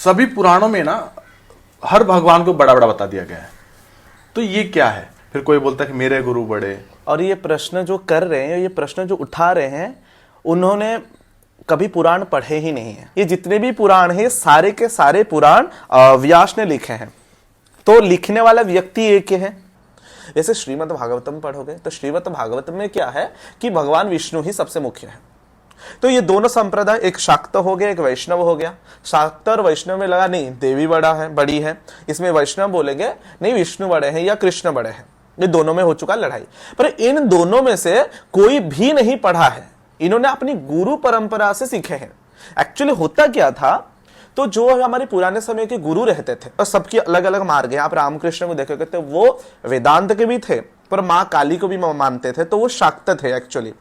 सभी पुराणों में ना हर भगवान को बड़ा बड़ा बता दिया गया है, तो ये क्या है? फिर कोई बोलता है कि मेरे गुरु बड़े। और ये प्रश्न जो कर रहे हैं, ये प्रश्न जो उठा रहे हैं, उन्होंने कभी पुराण पढ़े ही नहीं है। ये जितने भी पुराण हैं, सारे के सारे पुराण व्यास ने लिखे हैं। तो लिखने वाला व्यक्ति एक है। जैसे श्रीमद् भागवतम पढ़ोगे तो श्रीमद् भागवतम में क्या है कि भगवान विष्णु ही सबसे मुख्य है। तो ये दोनों संप्रदाय, एक शाक्त हो गया, एक वैष्णव हो गया। शाक्त और वैष्णव में लगा नहीं देवी बड़ी है, इसमें वैष्णव बोलेंगे नहीं विष्णु बड़े हैं या कृष्ण बड़े हैं। ये दोनों में हो चुका लड़ाई। पर इन दोनों में से कोई भी नहीं पढ़ा है, इन्होंने अपनी गुरु परंपरा से सीखे हैं। एक्चुअली होता क्या था, तो जो हमारे पुराने समय के गुरु रहते थे और सबकी अलग अलग मार्ग है। आप रामकृष्ण को देखोगे तो वो वेदांत के भी थे, पर माँ काली को भी मानते थे, तो वो शाक्त थे एक्चुअली।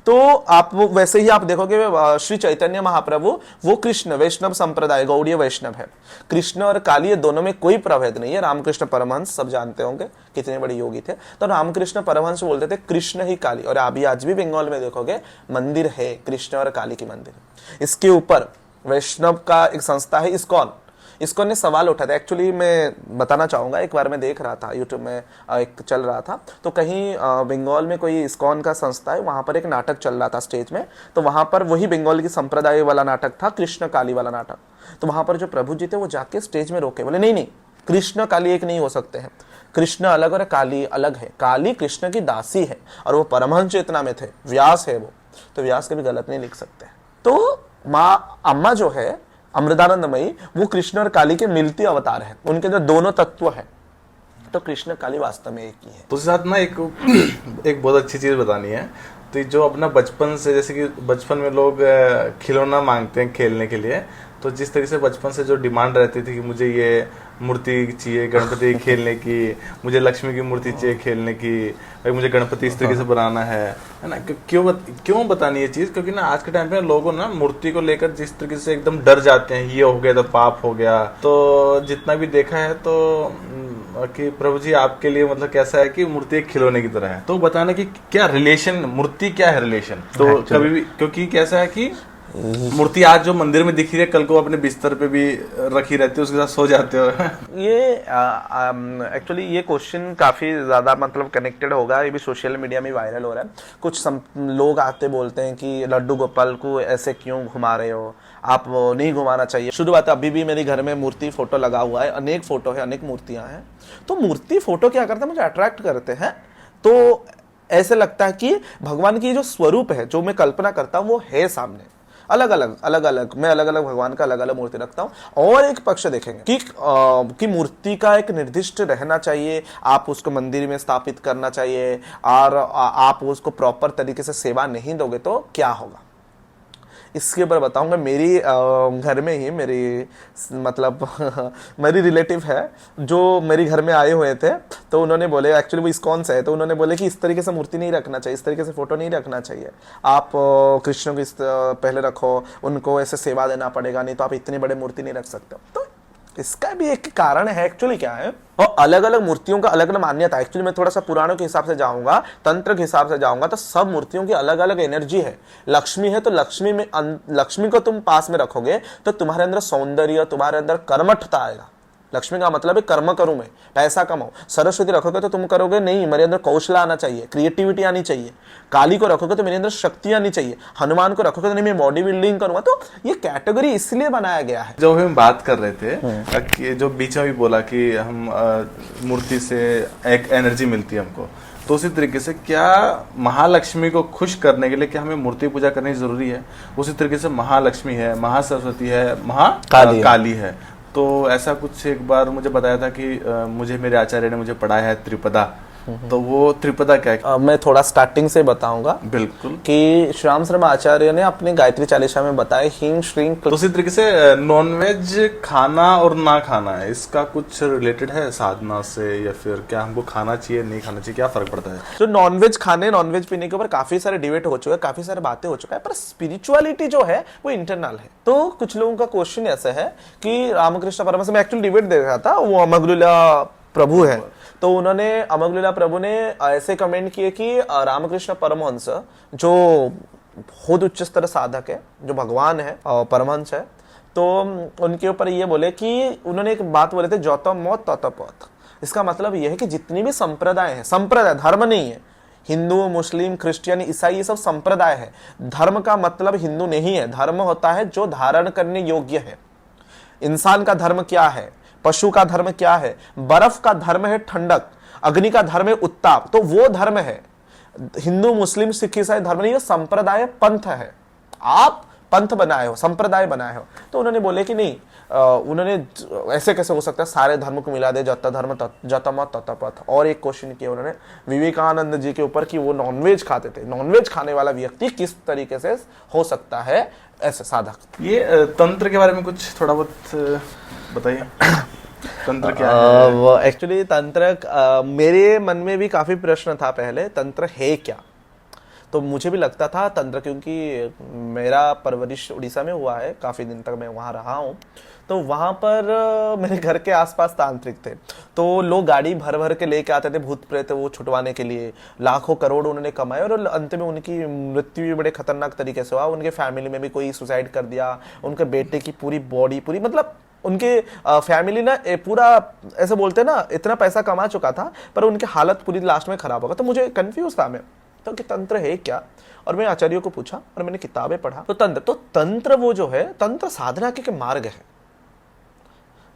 तो आप वैसे ही आप देखोगे श्री चैतन्य महाप्रभु वो कृष्ण वैष्णव संप्रदाय गौड़ीय वैष्णव है। कृष्ण और काली ये दोनों में कोई प्रभेद नहीं है। रामकृष्ण परमहंस सब जानते होंगे कितने बड़े योगी थे। तो रामकृष्ण परमहंस बोलते थे कृष्ण ही काली। और अभी आज भी बंगाल में देखोगे मंदिर है कृष्ण और काली की मंदिर। इसके ऊपर वैष्णव का एक संस्था है इस्कॉन ने सवाल उठा था। एक्चुअली मैं बताना चाहूंगा, एक बार मैं देख रहा था यूट्यूब में एक चल रहा था, तो कहीं बंगाल में कोई इस्कॉन का संस्था है, वहां पर एक नाटक चल रहा था स्टेज में। तो वहां पर वही बंगाल की संप्रदाय वाला नाटक था, कृष्ण काली वाला नाटक। तो वहां पर जो प्रभु जी थे वो जाके स्टेज में रोके, बोले नहीं कृष्ण काली एक नहीं हो सकते हैं, कृष्ण अलग और काली अलग है। काली कृष्ण की दासी है और वो परमहंस चेतना में थे, व्यास है वो, तो व्यास कभी गलत नहीं लिख सकते। तो माँ अम्मा जो है अमृतानंदमयी, वो कृष्ण और काली के मिलती अवतार है, उनके अंदर दोनों तत्व है। तो कृष्ण काली वास्तव में एक ही है। तो उसके साथ ना एक बहुत अच्छी चीज बतानी है। तो जो अपना बचपन से, जैसे कि बचपन में लोग खिलौना मांगते हैं खेलने के लिए, तो जिस तरीके से बचपन से जो डिमांड रहती थी कि मुझे ये मूर्ति चाहिए गणपति खेलने की, मुझे लक्ष्मी की मूर्ति चाहिए खेलने की, भाई मुझे गणपति इस तरीके से बनाना है ना। क्यों बतानी ये चीज? क्योंकि ना आज के टाइम पे लोगों ना मूर्ति को लेकर जिस तरीके से एकदम डर जाते हैं, ये हो गया तो पाप हो गया। तो जितना भी देखा है तो कि प्रभु जी आपके लिए मतलब कैसा है कि मूर्ति एक खिलौने की तरह है, तो बताना कि क्या रिलेशन, मूर्ति क्या है रिलेशन। तो कभी भी, क्योंकि कैसा है कि मूर्ति आज जो मंदिर में दिख रही है, कल को अपने बिस्तर पे भी रखी रहती है, उसके साथ सो जाते हो। ये एक्चुअली ये क्वेश्चन काफी ज्यादा मतलब कनेक्टेड होगा, ये भी सोशल मीडिया में वायरल हो रहा है। कुछ लोग आते बोलते हैं कि लड्डू गोपाल को ऐसे क्यों घुमा रहे हो, आप नहीं घुमाना चाहिए। शुरू बात, अभी भी मेरे घर में मूर्ति फोटो लगा हुआ है, अनेक फोटो है, अनेक मूर्तियां हैं। तो मूर्ति फोटो क्या करते हैं, मुझे अट्रैक्ट करते हैं। तो ऐसे लगता है कि भगवान की जो स्वरूप है, जो मैं कल्पना करता हूँ, वो है सामने। अलग अलग मैं अलग अलग भगवान का अलग अलग मूर्ति रखता हूं। और एक पक्ष देखेंगे कि मूर्ति का एक निर्दिष्ट रहना चाहिए, आप उसको मंदिर में स्थापित करना चाहिए, और आप उसको प्रॉपर तरीके से सेवा नहीं दोगे तो क्या होगा। इसके ऊपर बताऊंगा। मेरी घर में ही मेरी मतलब मेरी रिलेटिव है जो मेरे घर में आए हुए थे, तो उन्होंने बोले, एक्चुअली वो इस्कॉन से है, तो उन्होंने बोले कि इस तरीके से मूर्ति नहीं रखना चाहिए, इस तरीके से फोटो नहीं रखना चाहिए, आप कृष्ण को इस पहले रखो, उनको ऐसे सेवा देना पड़ेगा, नहीं तो आप इतनी बड़े मूर्ति नहीं रख सकते। तो इसका भी एक कारण है। एक्चुअली क्या है, और अलग अलग मूर्तियों का अलग अलग मान्यता। एक्चुअली मैं थोड़ा सा पुराणों के हिसाब से जाऊंगा, तंत्र के हिसाब से जाऊंगा, तो सब मूर्तियों की अलग अलग एनर्जी है। लक्ष्मी है तो लक्ष्मी को तुम पास में रखोगे तो तुम्हारे अंदर सौंदर्य, तुम्हारे अंदर कर्मठता आएगा। लक्ष्मी का मतलब है कर्म करूं मैं, पैसा कमाऊं। सरस्वती रखोगे तो तुम करोगे नहीं, मेरे अंदर कौशल आना चाहिए, क्रिएटिविटी आनी चाहिए। काली को रखोगे तो मेरे अंदर शक्ति आनी चाहिए। हनुमान को रखोगे तो नहीं, मैं बॉडी बिल्डिंग करूंगा। तो ये कैटेगरी इसलिए बनाया गया है। जो हम बात कर रहे थे कि जो बीच में भी बोला कि हम मूर्ति से एक एनर्जी मिलती है हमको, तो उसी तरीके से क्या महालक्ष्मी को खुश करने के लिए क्या हमें मूर्ति पूजा करनी जरूरी है? उसी तरीके से महालक्ष्मी है, महासरस्वती है, महाकाली है। तो ऐसा कुछ एक बार मुझे बताया था कि मुझे मेरे आचार्य ने मुझे पढ़ाया है त्रिपदा। तो वो त्रिपदा क्या है? मैं थोड़ा स्टार्टिंग से बताऊंगा। बिल्कुल। कि श्याम शर्मा आचार्य ने अपने गायत्री चालीसा में बताया हींग श्रींग। तो उसी तरीके से नॉनवेज खाना और ना खाना है, इसका कुछ रिलेटेड है साधना से, या फिर क्या हमको खाना चाहिए नहीं खाना चाहिए, क्या फर्क पड़ता है? तो नॉनवेज खाने, नॉनवेज पीने के ऊपर काफी सारे डिबेट हो चुके हैं, काफी सारी बातें हो चुका है, पर स्पिरिचुअलिटी जो है वो इंटरनल है। तो कुछ लोगों का क्वेश्चन ऐसा है कि रामकृष्ण परमहंस, मैं एक्चुअली डिबेट देख रहा था, वो अमरलीला प्रभु है, तो उन्होंने अमरलीला प्रभु ने ऐसे कमेंट किए कि रामकृष्ण परमहंस जो खुद उच्च स्तर साधक है, जो भगवान है और परमहंस है, तो उनके ऊपर ये बोले कि उन्होंने एक बात बोले थे, जौतम मौत तौतम पौत। इसका मतलब ये है कि जितनी भी संप्रदाय है, संप्रदाय धर्म नहीं है, हिंदू मुस्लिम क्रिश्चियन ईसाई ये सब संप्रदाय है। धर्म का मतलब हिंदू नहीं है, धर्म होता है जो धारण करने योग्य है। इंसान का धर्म क्या है, पशु का धर्म क्या है, बर्फ का धर्म है ठंडक, अग्नि का धर्म है उत्ताप, तो वो धर्म है। हिंदू मुस्लिम सिख ईसाई धर्म नहीं है, संप्रदाय पंथ है। आप पंथ बनाए हो, संप्रदाय बनाए हो। तो उन्होंने बोले कि नहीं, उन्होंने ऐसे कैसे हो सकता है, सारे धर्म को मिला दे, जत धर्म जत मत तत पथ। और एक क्वेश्चन किया उन्होंने विवेकानंद जी के ऊपर कि वो नॉनवेज खाते थे, नॉनवेज खाने वाला व्यक्ति किस तरीके से हो सकता है ऐसे साधक। ये तंत्र के बारे में कुछ थोड़ा बहुत बताइए, तंत्र क्या है? एक्चुअली तंत्र मेरे मन में भी काफी प्रश्न था पहले, तंत्र है क्या। तो मुझे भी लगता था तंत्र, क्योंकि मेरा परवरिश उड़ीसा में हुआ है, काफ़ी दिन तक मैं वहाँ रहा हूँ। तो वहाँ पर मेरे घर के आसपास तांत्रिक थे, तो लोग गाड़ी भर भर के लेके आते थे भूत प्रेत वो छुटवाने के लिए। लाखों करोड़ उन्होंने कमाए और अंत में उनकी मृत्यु भी बड़े खतरनाक तरीके से हुआ। उनके फैमिली में भी कोई सुसाइड कर दिया, उनके बेटे की पूरी बॉडी पूरी, मतलब उनके फैमिली ना पूरा ऐसे बोलते ना, इतना पैसा कमा चुका था पर उनकी हालत पूरी लास्ट में खराब होगा। तो मुझे कंफ्यूज था मैं, तो कि तंत्र है क्या। और मैं आचार्यों को पूछा और मैंने किताबें पढ़ा। तो तंत्र वो जो है, तंत्र साधना के मार्ग है,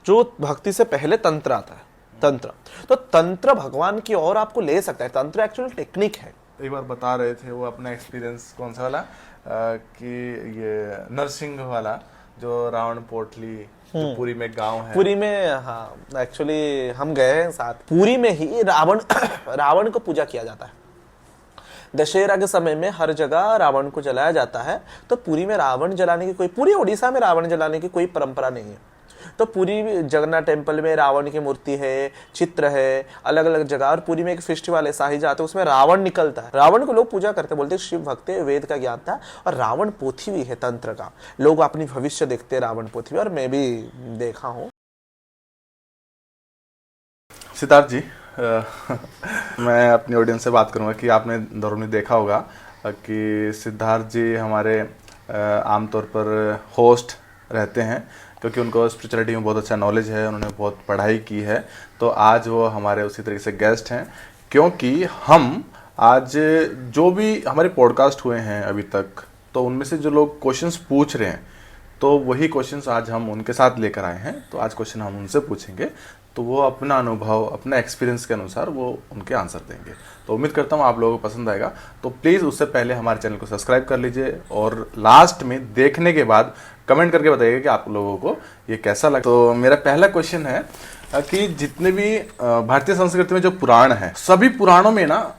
जो भक्ति से पहले तंत्र आता है। तंत्र तो तंत्र भगवान की ओर आपको ले सकता है। तंत्र एक्चुअल टेक्निक है। एक बार बता रहे थे वो अपना एक्सपीरियंस, कौन सा वाला, कि ये नरसिंह वाला, जो रावण पोटली, जो पुरी में गांव है। पुरी में, हाँ एक्चुअली हम गए हैं साथ। पुरी में ही रावण को पूजा किया जाता है। दशहरा के समय में हर जगह रावण को जलाया जाता है। तो पुरी में रावण जलाने की कोई, पूरी उड़ीसा में रावण जलाने की कोई परंपरा नहीं है। तो पूरी जगन्नाथ टेम्पल में रावण की मूर्ति है, चित्र है, अलग अलग जगह। और पुरी में एक फेस्टिवल है शाही जाते, उसमें रावण निकलता है। रावण को लोग पूजा करते, बोलते शिव भक्त है, वेद का ज्ञान था। और रावण पोथी भी है तंत्र का, लोग अपनी भविष्य देखते हैं रावण पोथी, और मैं भी देखा हूँ। सिद्धार्थ जी, मैं अपनी ऑडियंस से बात करूंगा कि आपने दौरों में देखा होगा कि सिद्धार्थ जी हमारे आमतौर पर होस्ट रहते हैं, क्योंकि उनको स्पिरिचुअलिटी में बहुत अच्छा नॉलेज है, उन्होंने बहुत पढ़ाई की है। तो आज वो हमारे उसी तरीके से गेस्ट हैं, क्योंकि हम आज जो भी हमारे पॉडकास्ट हुए हैं अभी तक, तो उनमें से जो लोग क्वेश्चंस पूछ रहे हैं, तो वही क्वेश्चंस आज हम उनके साथ लेकर आए हैं। तो आज क्वेश्चन हम उनसे पूछेंगे, तो वो अपना अनुभव, अपना एक्सपीरियंस के अनुसार वो उनके आंसर देंगे। तो उम्मीद करता हूँ आप लोगों को पसंद आएगा। तो प्लीज़ उससे पहले हमारे चैनल को सब्सक्राइब कर लीजिए, और लास्ट में देखने के बाद कमेंट करके बताइएगा कि आप लोगों को ये कैसा लगा। तो मेरा पहला क्वेश्चन है कि जितने भी भारतीय संस्कृति में जो पुराण है, सभी पुराणों में ना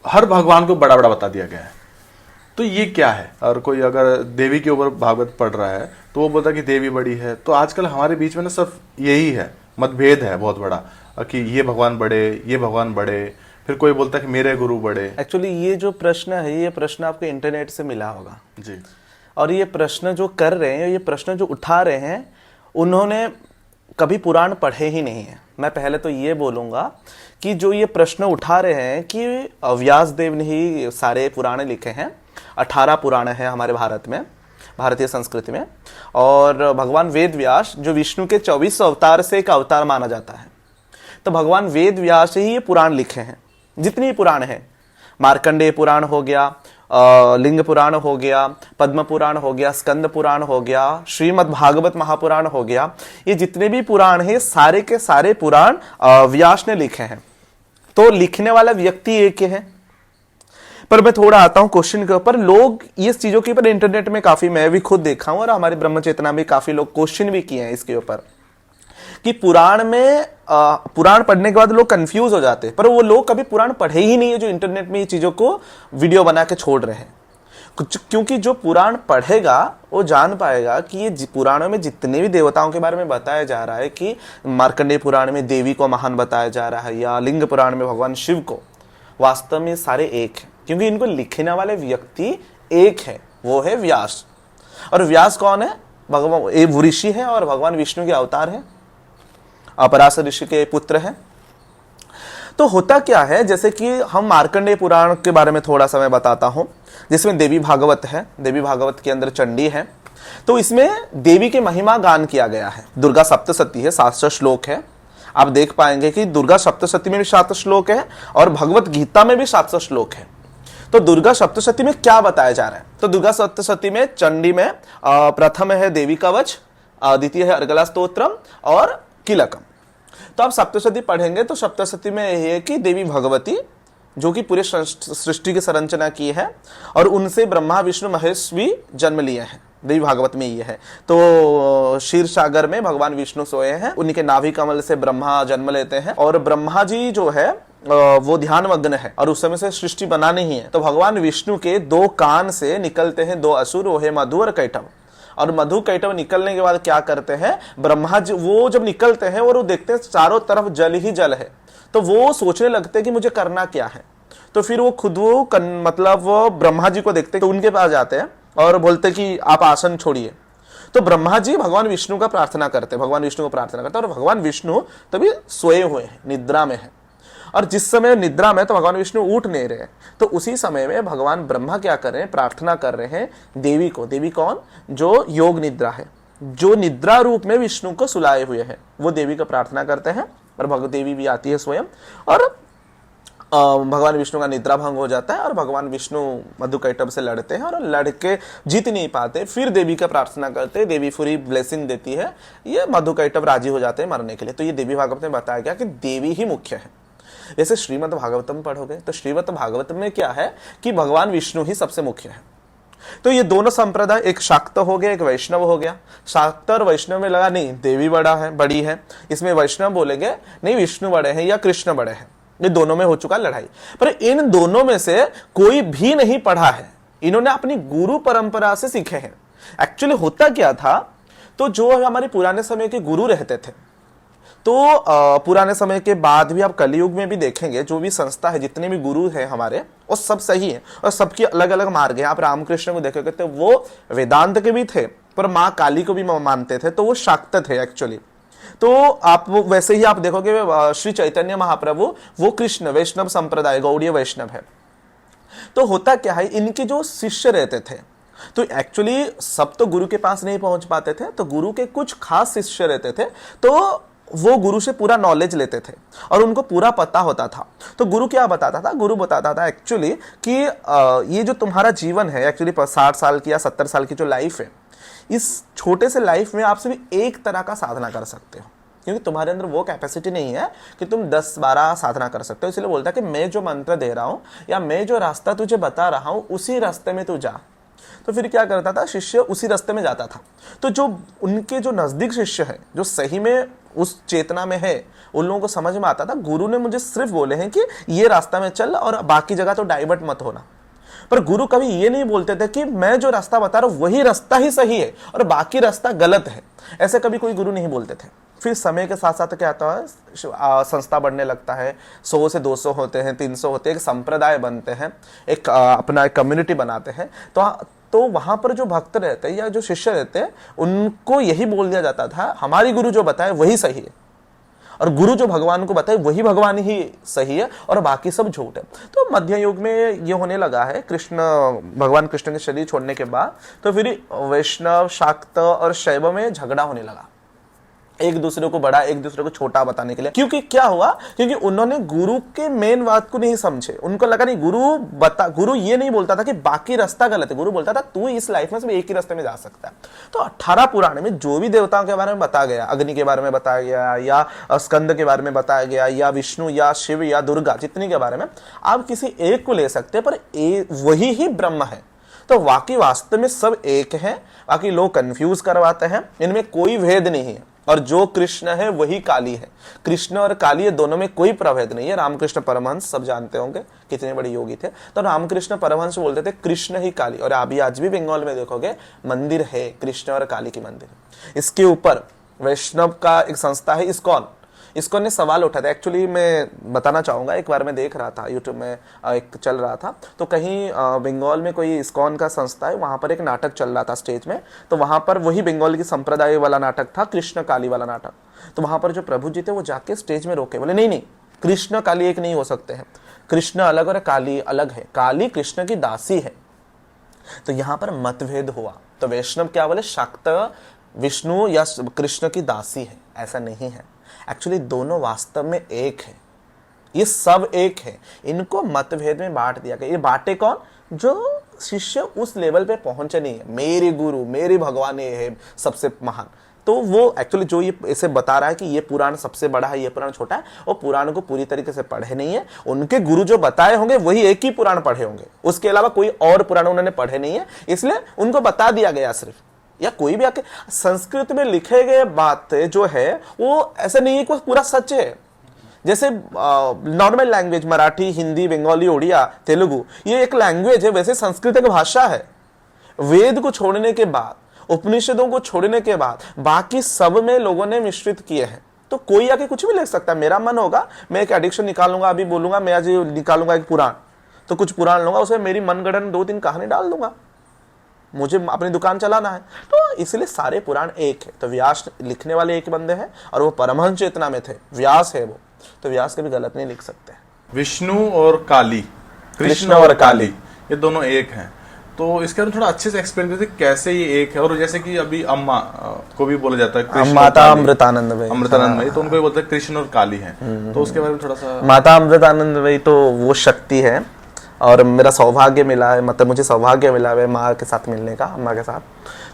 हर भगवान को बड़ा बड़ा बता दिया गया है। तो ये क्या है? और कोई अगर देवी के ऊपर भागवत पढ़ रहा है तो वो बोलता है कि देवी बड़ी है। तो आजकल हमारे बीच में ना सब यही है, मतभेद है बहुत बड़ा, कि ये भगवान बड़े, ये भगवान बड़े, फिर कोई बोलता है कि मेरे गुरु बड़े। एक्चुअली ये जो प्रश्न है, ये प्रश्न आपको इंटरनेट से मिला होगा जी। और ये प्रश्न जो कर रहे हैं, ये प्रश्न जो उठा रहे हैं, उन्होंने कभी पुराण पढ़े ही नहीं है। मैं पहले तो ये बोलूँगा कि जो ये प्रश्न उठा रहे हैं कि व्यास देव ने ही सारे पुराण लिखे हैं। 18 पुराण है हमारे भारत में, भारतीय संस्कृति में। और भगवान वेद व्यास जो विष्णु के 24 अवतार से एक अवतार माना जाता है, तो भगवान वेद व्यास ही ये पुराण लिखे हैं। जितनी पुराण है, मार्कंडेय पुराण हो गया, लिंग पुराण हो गया, पद्म पुराण हो गया, स्कंद पुराण हो गया, श्रीमद् भागवत महापुराण हो गया, ये जितने भी पुराण हैं सारे के सारे पुराण व्यास ने लिखे हैं। तो लिखने वाला व्यक्ति एक ही है। पर मैं थोड़ा आता हूं क्वेश्चन के ऊपर। लोग ये चीजों के ऊपर इंटरनेट में काफी, मैं भी खुद देखा हूं और हमारे ब्रह्म चेतना में काफी लोग क्वेश्चन भी किए हैं इसके ऊपर, कि पुराण में पुराण पढ़ने के बाद लोग कंफ्यूज हो जाते हैं। पर वो लोग कभी पुराण पढ़े ही नहीं है जो इंटरनेट में ये चीजों को वीडियो बना के छोड़ रहे हैं। क्योंकि जो पुराण पढ़ेगा वो जान पाएगा कि ये पुराणों में जितने भी देवताओं के बारे में बताया जा रहा है, कि मार्कंडेय पुराण में देवी को महान बताया जा रहा है, या लिंग पुराण में भगवान शिव को, वास्तव में सारे एक है। क्योंकि इनको लिखने वाले व्यक्ति एक है, वो है व्यास। और व्यास कौन है? भगवान, एक ऋषि है और भगवान विष्णु के अवतार है, अपराशर ऋषि के पुत्र हैं। तो होता क्या है, जैसे कि हम मार्कंडेय पुराण के बारे में थोड़ा सा मैं बताता हूं, जिसमें देवी भागवत है। देवी भागवत के अंदर चंडी है, तो इसमें देवी के महिमा गान किया गया है। दुर्गा सप्तशती है, 700 श्लोक है। आप देख पाएंगे कि दुर्गा सप्तशती में भी 700 श्लोक है और भगवत गीता में भी 700 श्लोक है। तो दुर्गा सप्तशती में क्या बताया जा रहा है? तो दुर्गा सप्तशती में चंडी में प्रथम है देवी कवच, द्वितीय है अर्गला स्तोत्रम और किलकम। तो आप सप्तशती पढ़ेंगे तो सप्तशती में यही है कि देवी भगवती जो कि पूरे सृष्टि की संरचना की है और उनसे ब्रह्मा विष्णु महेश भी जन्म लिए हैं। देवी भागवत में ये है। तो क्षीर सागर में भगवान विष्णु सोए हैं, उन्हीं के नाभि कमल से ब्रह्मा जन्म लेते हैं और ब्रह्मा जी जो है वो ध्यान मग्न है और उस समय से सृष्टि बनानी ही है। तो भगवान विष्णु के 2 कान से निकलते हैं 2 असुर, वो है मधु और कैटव। और मधु कैटव निकलने के बाद क्या करते हैं, ब्रह्मा जी वो जब निकलते हैं और वो देखते हैं चारों तरफ जल ही जल है, तो वो सोचने लगते हैं कि मुझे करना क्या है। तो फिर वो खुद मतलब वो ब्रह्मा जी को देखते हैं, तो उनके पास जाते हैं और बोलते कि आप आसन छोड़िए। तो ब्रह्मा जी भगवान विष्णु का प्रार्थना करते, भगवान विष्णु को प्रार्थना करते और भगवान विष्णु तभी सोए हुए हैं, निद्रा में है। और जिस समय निद्रा में तो भगवान विष्णु उठ नहीं रहे, तो उसी समय में भगवान ब्रह्मा क्या कर रहे हैं, प्रार्थना कर रहे हैं देवी को। देवी कौन? जो योग निद्रा है, जो निद्रा रूप में विष्णु को सुलाए हुए हैं, वो देवी को प्रार्थना करते हैं और भगवत देवी भी आती है स्वयं और भगवान विष्णु का निद्रा भंग हो जाता है और भगवान विष्णु मधु कैटव से लड़ते हैं और लड़के जीत नहीं पाते। फिर देवी का प्रार्थना करते हैं, देवी पूरी ब्लेसिंग देती है, ये मधु कैटव राजी हो जाते हैं मरने के लिए। तो ये देवी भागवत में बताया गया कि देवी ही मुख्य है। जैसे श्रीमद् भागवतम पढ़ोगे तो श्रीमद् भागवतम में क्या है कि भगवान विष्णु ही सबसे मुख्य है। तो ये दोनों संप्रदाय, एक शाक्त हो गया, एक वैष्णव हो गया। शाक्त और वैष्णव में लगा नहीं देवी बड़ी है, इसमें वैष्णव बोलेंगे नहीं विष्णु बड़े हैं या कृष्ण बड़े हैं। ये दोनों में हो चुका लड़ाई। पर इन दोनों में से कोई भी नहीं पढ़ा है, इन्होंने अपनी गुरु परंपरा से सीखे हैं। एक्चुअली होता क्या था, तो जो हमारे पुराने समय के गुरु रहते थे, तो पुराने समय के बाद भी आप कलयुग में भी देखेंगे जो भी संस्था है, जितने भी गुरु हैं हमारे, वो सब सही है और सबकी अलग अलग मार्ग है। आप रामकृष्ण को देखोगे तो वो वेदांत के भी थे पर माँ काली को भी मानते थे, तो वो शाक्त थे एक्चुअली। तो आप वैसे ही आप देखोगे श्री चैतन्य महाप्रभु वो कृष्ण वैष्णव संप्रदाय गौड़ीय वैष्णव है। तो होता क्या है, इनके जो शिष्य रहते थे तो एक्चुअली सब तो गुरु के पास नहीं पहुंच पाते थे, तो गुरु के कुछ खास शिष्य रहते थे, तो वो गुरु से पूरा नॉलेज लेते थे और उनको पूरा पता होता था। तो गुरु क्या बताता था, गुरु बताता था एक्चुअली कि ये जो तुम्हारा जीवन है एक्चुअली 60 साल की या 70 साल की जो लाइफ है, इस छोटे से लाइफ में आप सिर्फ एक तरह का साधना कर सकते हो, क्योंकि तुम्हारे अंदर वो कैपेसिटी नहीं है कि तुम 10-12 साधना कर सकते हो। इसलिए बोलता है कि मैं जो मंत्र दे रहा हूं या मैं जो रास्ता तुझे बता रहा हूं उसी रास्ते में तू जा। तो फिर क्या करता था, शिष्य उसी रास्ते में जाता था। तो जो उनके जो नजदीक शिष्य है, जो सही में उस चेतना में है, उन लोगों को समझ में आता था गुरु ने मुझे सिर्फ बोले हैं कि ये रास्ता में चल और बाकी जगह तो डाइवर्ट मत होना। पर गुरु कभी ये नहीं बोलते थे कि मैं जो रास्ता बता रहा हूं वही रास्ता ही सही है और बाकी रास्ता गलत है। ऐसे कभी कोई गुरु नहीं बोलते थे। फिर समय के साथ साथ क्या आता है, संस्था बढ़ने लगता है, 100 से 200 होते हैं, 300 होते हैं, एक संप्रदाय बनते हैं, एक अपना एक कम्युनिटी बनाते हैं। तो वहां पर जो भक्त रहते हैं या जो शिष्य रहते हैं उनको यही बोल दिया जाता था हमारी गुरु जो बताए वही सही है और गुरु जो भगवान को बताए वही भगवान ही सही है और बाकी सब झूठ है। तो मध्य युग में ये होने लगा है, भगवान कृष्ण के शरीर छोड़ने के बाद तो फिर वैष्णव, शाक्त और शैव में झगड़ा होने लगा, एक दूसरे को बड़ा एक दूसरे को छोटा बताने के लिए। क्योंकि क्या हुआ, क्योंकि उन्होंने गुरु के मेन बात को नहीं समझे। उनको लगा नहीं गुरु ये नहीं बोलता था कि बाकी रास्ता गलत है, गुरु बोलता था तू इस लाइफ में सिर्फ एक ही रास्ते में जा सकता है। तो 18 पुराण में जो भी देवताओं के बारे में बताया गया, अग्नि के बारे में बताया गया या स्कंद के बारे में बताया गया या विष्णु या शिव या दुर्गा, जितनी के बारे में आप किसी एक को ले सकते हैं, पर वही ही ब्रह्म है। तो वाकई वास्तव में सब एक है, बाकी लोग कंफ्यूज करवाते हैं, इनमें कोई भेद नहीं है। और जो कृष्ण है वही काली है। कृष्ण और काली दोनों में कोई प्रभेद नहीं है। रामकृष्ण परमहंस सब जानते होंगे कितने बड़े योगी थे। तो रामकृष्ण परमहंस बोलते थे कृष्ण ही काली। और अभी आज भी बंगाल में देखोगे मंदिर है कृष्ण और काली की मंदिर। इसके ऊपर वैष्णव का एक संस्था है इस्कॉन ने सवाल उठा था। एक्चुअली मैं बताना चाहूंगा, एक बार मैं देख रहा था यूट्यूब में एक चल रहा था, तो कहीं बंगाल में कोई इस्कॉन का संस्था है, वहां पर एक नाटक चल रहा था स्टेज में। तो वहां पर वही बंगाल की संप्रदाय वाला नाटक था, कृष्ण काली वाला नाटक। तो वहां पर जो प्रभु जी थे वो जाके स्टेज में रोके, बोले नहीं कृष्ण काली एक नहीं हो सकते हैं, कृष्ण अलग और काली अलग है, काली कृष्ण की दासी है। तो यहां पर मतभेद हुआ। तो वैष्णव क्या बोले, शाक्त विष्णु या कृष्ण की दासी है, ऐसा नहीं है। एक्चुअली दोनों वास्तव में एक है, ये सब एक है। इनको मतभेद में बांट दिया गया। ये बांटे कौन? जो शिष्य उस लेवल पे पहुंचे नहीं है, मेरे गुरु मेरे भगवान ये है सबसे महान। तो वो एक्चुअली जो ये इसे बता रहा है कि ये पुराण सबसे बड़ा है, ये पुराण छोटा है, वो पुराण को पूरी तरीके से पढ़े नहीं है। उनके गुरु जो बताए होंगे वही एक ही पुराण पढ़े होंगे, उसके अलावा कोई और पुराण उन्होंने पढ़े नहीं है, इसलिए उनको बता दिया गया सिर्फ। या कोई भी आके संस्कृत में लिखे गए बातें जो है वो ऐसा नहीं है कि पूरा सच है। जैसे नॉर्मल लैंग्वेज मराठी, हिंदी, बंगाली, उड़िया, तेलुगु, ये एक लैंग्वेज है, वैसे संस्कृत एक भाषा है। वेद को छोड़ने के बाद, उपनिषदों को छोड़ने के बाद बाकी सब में लोगों ने मिश्रित किए हैं। तो कोई आके कुछ भी लिख सकता है। मेरा मन होगा, मैं एक एडिक्शन निकालूंगा, अभी बोलूंगा मैं आज निकालूंगा एक पुराण, तो कुछ पुराण लूंगा, उसमें मेरी मनगढ़ंत 2-3 कहानी डाल दूंगा, मुझे अपनी दुकान चलाना है। तो इसलिए सारे पुराण एक है। तो व्यास लिखने वाले एक बंदे हैं और वो परमहंस चेतना में थे, व्यास है वो, तो व्यास कभी गलत नहीं लिख सकते। विष्णु और काली, कृष्ण और काली, ये दोनों एक हैं। तो इसके बारे में थोड़ा अच्छे से एक्सप्लेन करते कैसे ये एक है। और जैसे कि अभी अम्मा को भी बोला जाता है कृष्ण, माता अमृतानंदमयी, अमृतानंदमयी, तो उनको भी बोलते हैं कृष्ण और काली हैं। तो उसके बारे में थोड़ा सा। माता अमृतानंदमयी तो वो शक्ति है, और मेरा सौभाग्य मिला है, मतलब मुझे सौभाग्य मिला है माँ के साथ मिलने का, अम्मा के साथ।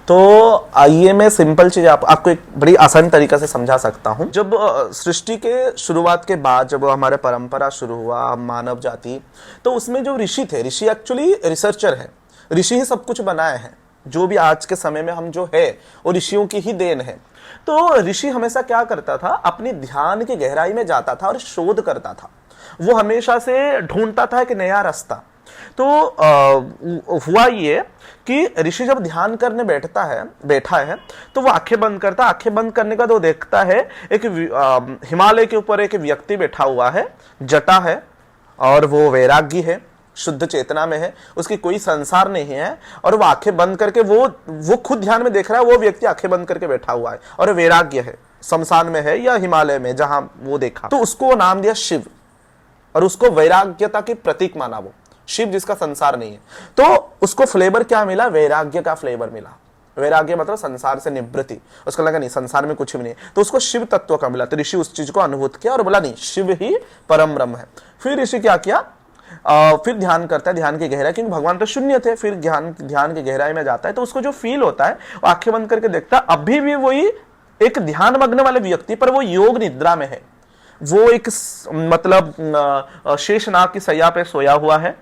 तो आइए मैं सिंपल चीज आपको एक बड़ी आसान तरीका से समझा सकता हूँ। जब सृष्टि के शुरुआत के बाद जब हमारे परंपरा शुरू हुआ, मानव जाति, तो उसमें जो ऋषि थे, ऋषि एक्चुअली रिसर्चर है, ऋषि ही सब कुछ बनाए हैं। जो भी आज के समय में हम जो है वो ऋषियों की ही देन है। तो ऋषि हमेशा क्या करता था, अपनी ध्यान की गहराई में जाता था और शोध करता था। वो हमेशा से ढूंढता था एक नया रास्ता। तो हुआ ये कि ऋषि जब ध्यान करने बैठा है तो वो आंखें बंद करता। आंखें बंद करने का तो देखता है एक हिमालय के ऊपर एक व्यक्ति बैठा हुआ है, जटा है, और वो वैरागी है, शुद्ध चेतना में है, उसकी कोई संसार नहीं है। और वो आंखें बंद करके वो खुद ध्यान में देख रहा है, वो व्यक्ति आंखें बंद करके बैठा हुआ है और वैराग्य है, शमशान में है या हिमालय में जहां वो देखा। तो उसको नाम दिया शिव, और उसको वैराग्यता की प्रतीक माना वो शिव, जिसका संसार नहीं है। तो उसको फ्लेवर क्या मिला? वैराग्य का फ्लेवर मिला। वैराग्य मतलब संसार से निवृत्ति। उसको लगा नहीं संसार में कुछ भी नहीं, तो उसको शिव तत्व का मिला। तो ऋषि उस चीज को अनुभूत किया और बोला नहीं, शिव ही परम ब्रह्म है। फिर ऋषि क्या किया, फिर ध्यान करता है, ध्यान की गहराई, क्योंकि भगवान तो शून्य थे। फिर ध्यान की गहराई में जाता है, तो उसको जो फील होता है वो आंखें बंद करके देखता है, अभी भी वही एक ध्यान मग्न वाले व्यक्ति, पर वो योग निद्रा में है। वो एक मतलब शेषनाग की सैया पे सोया हुआ है,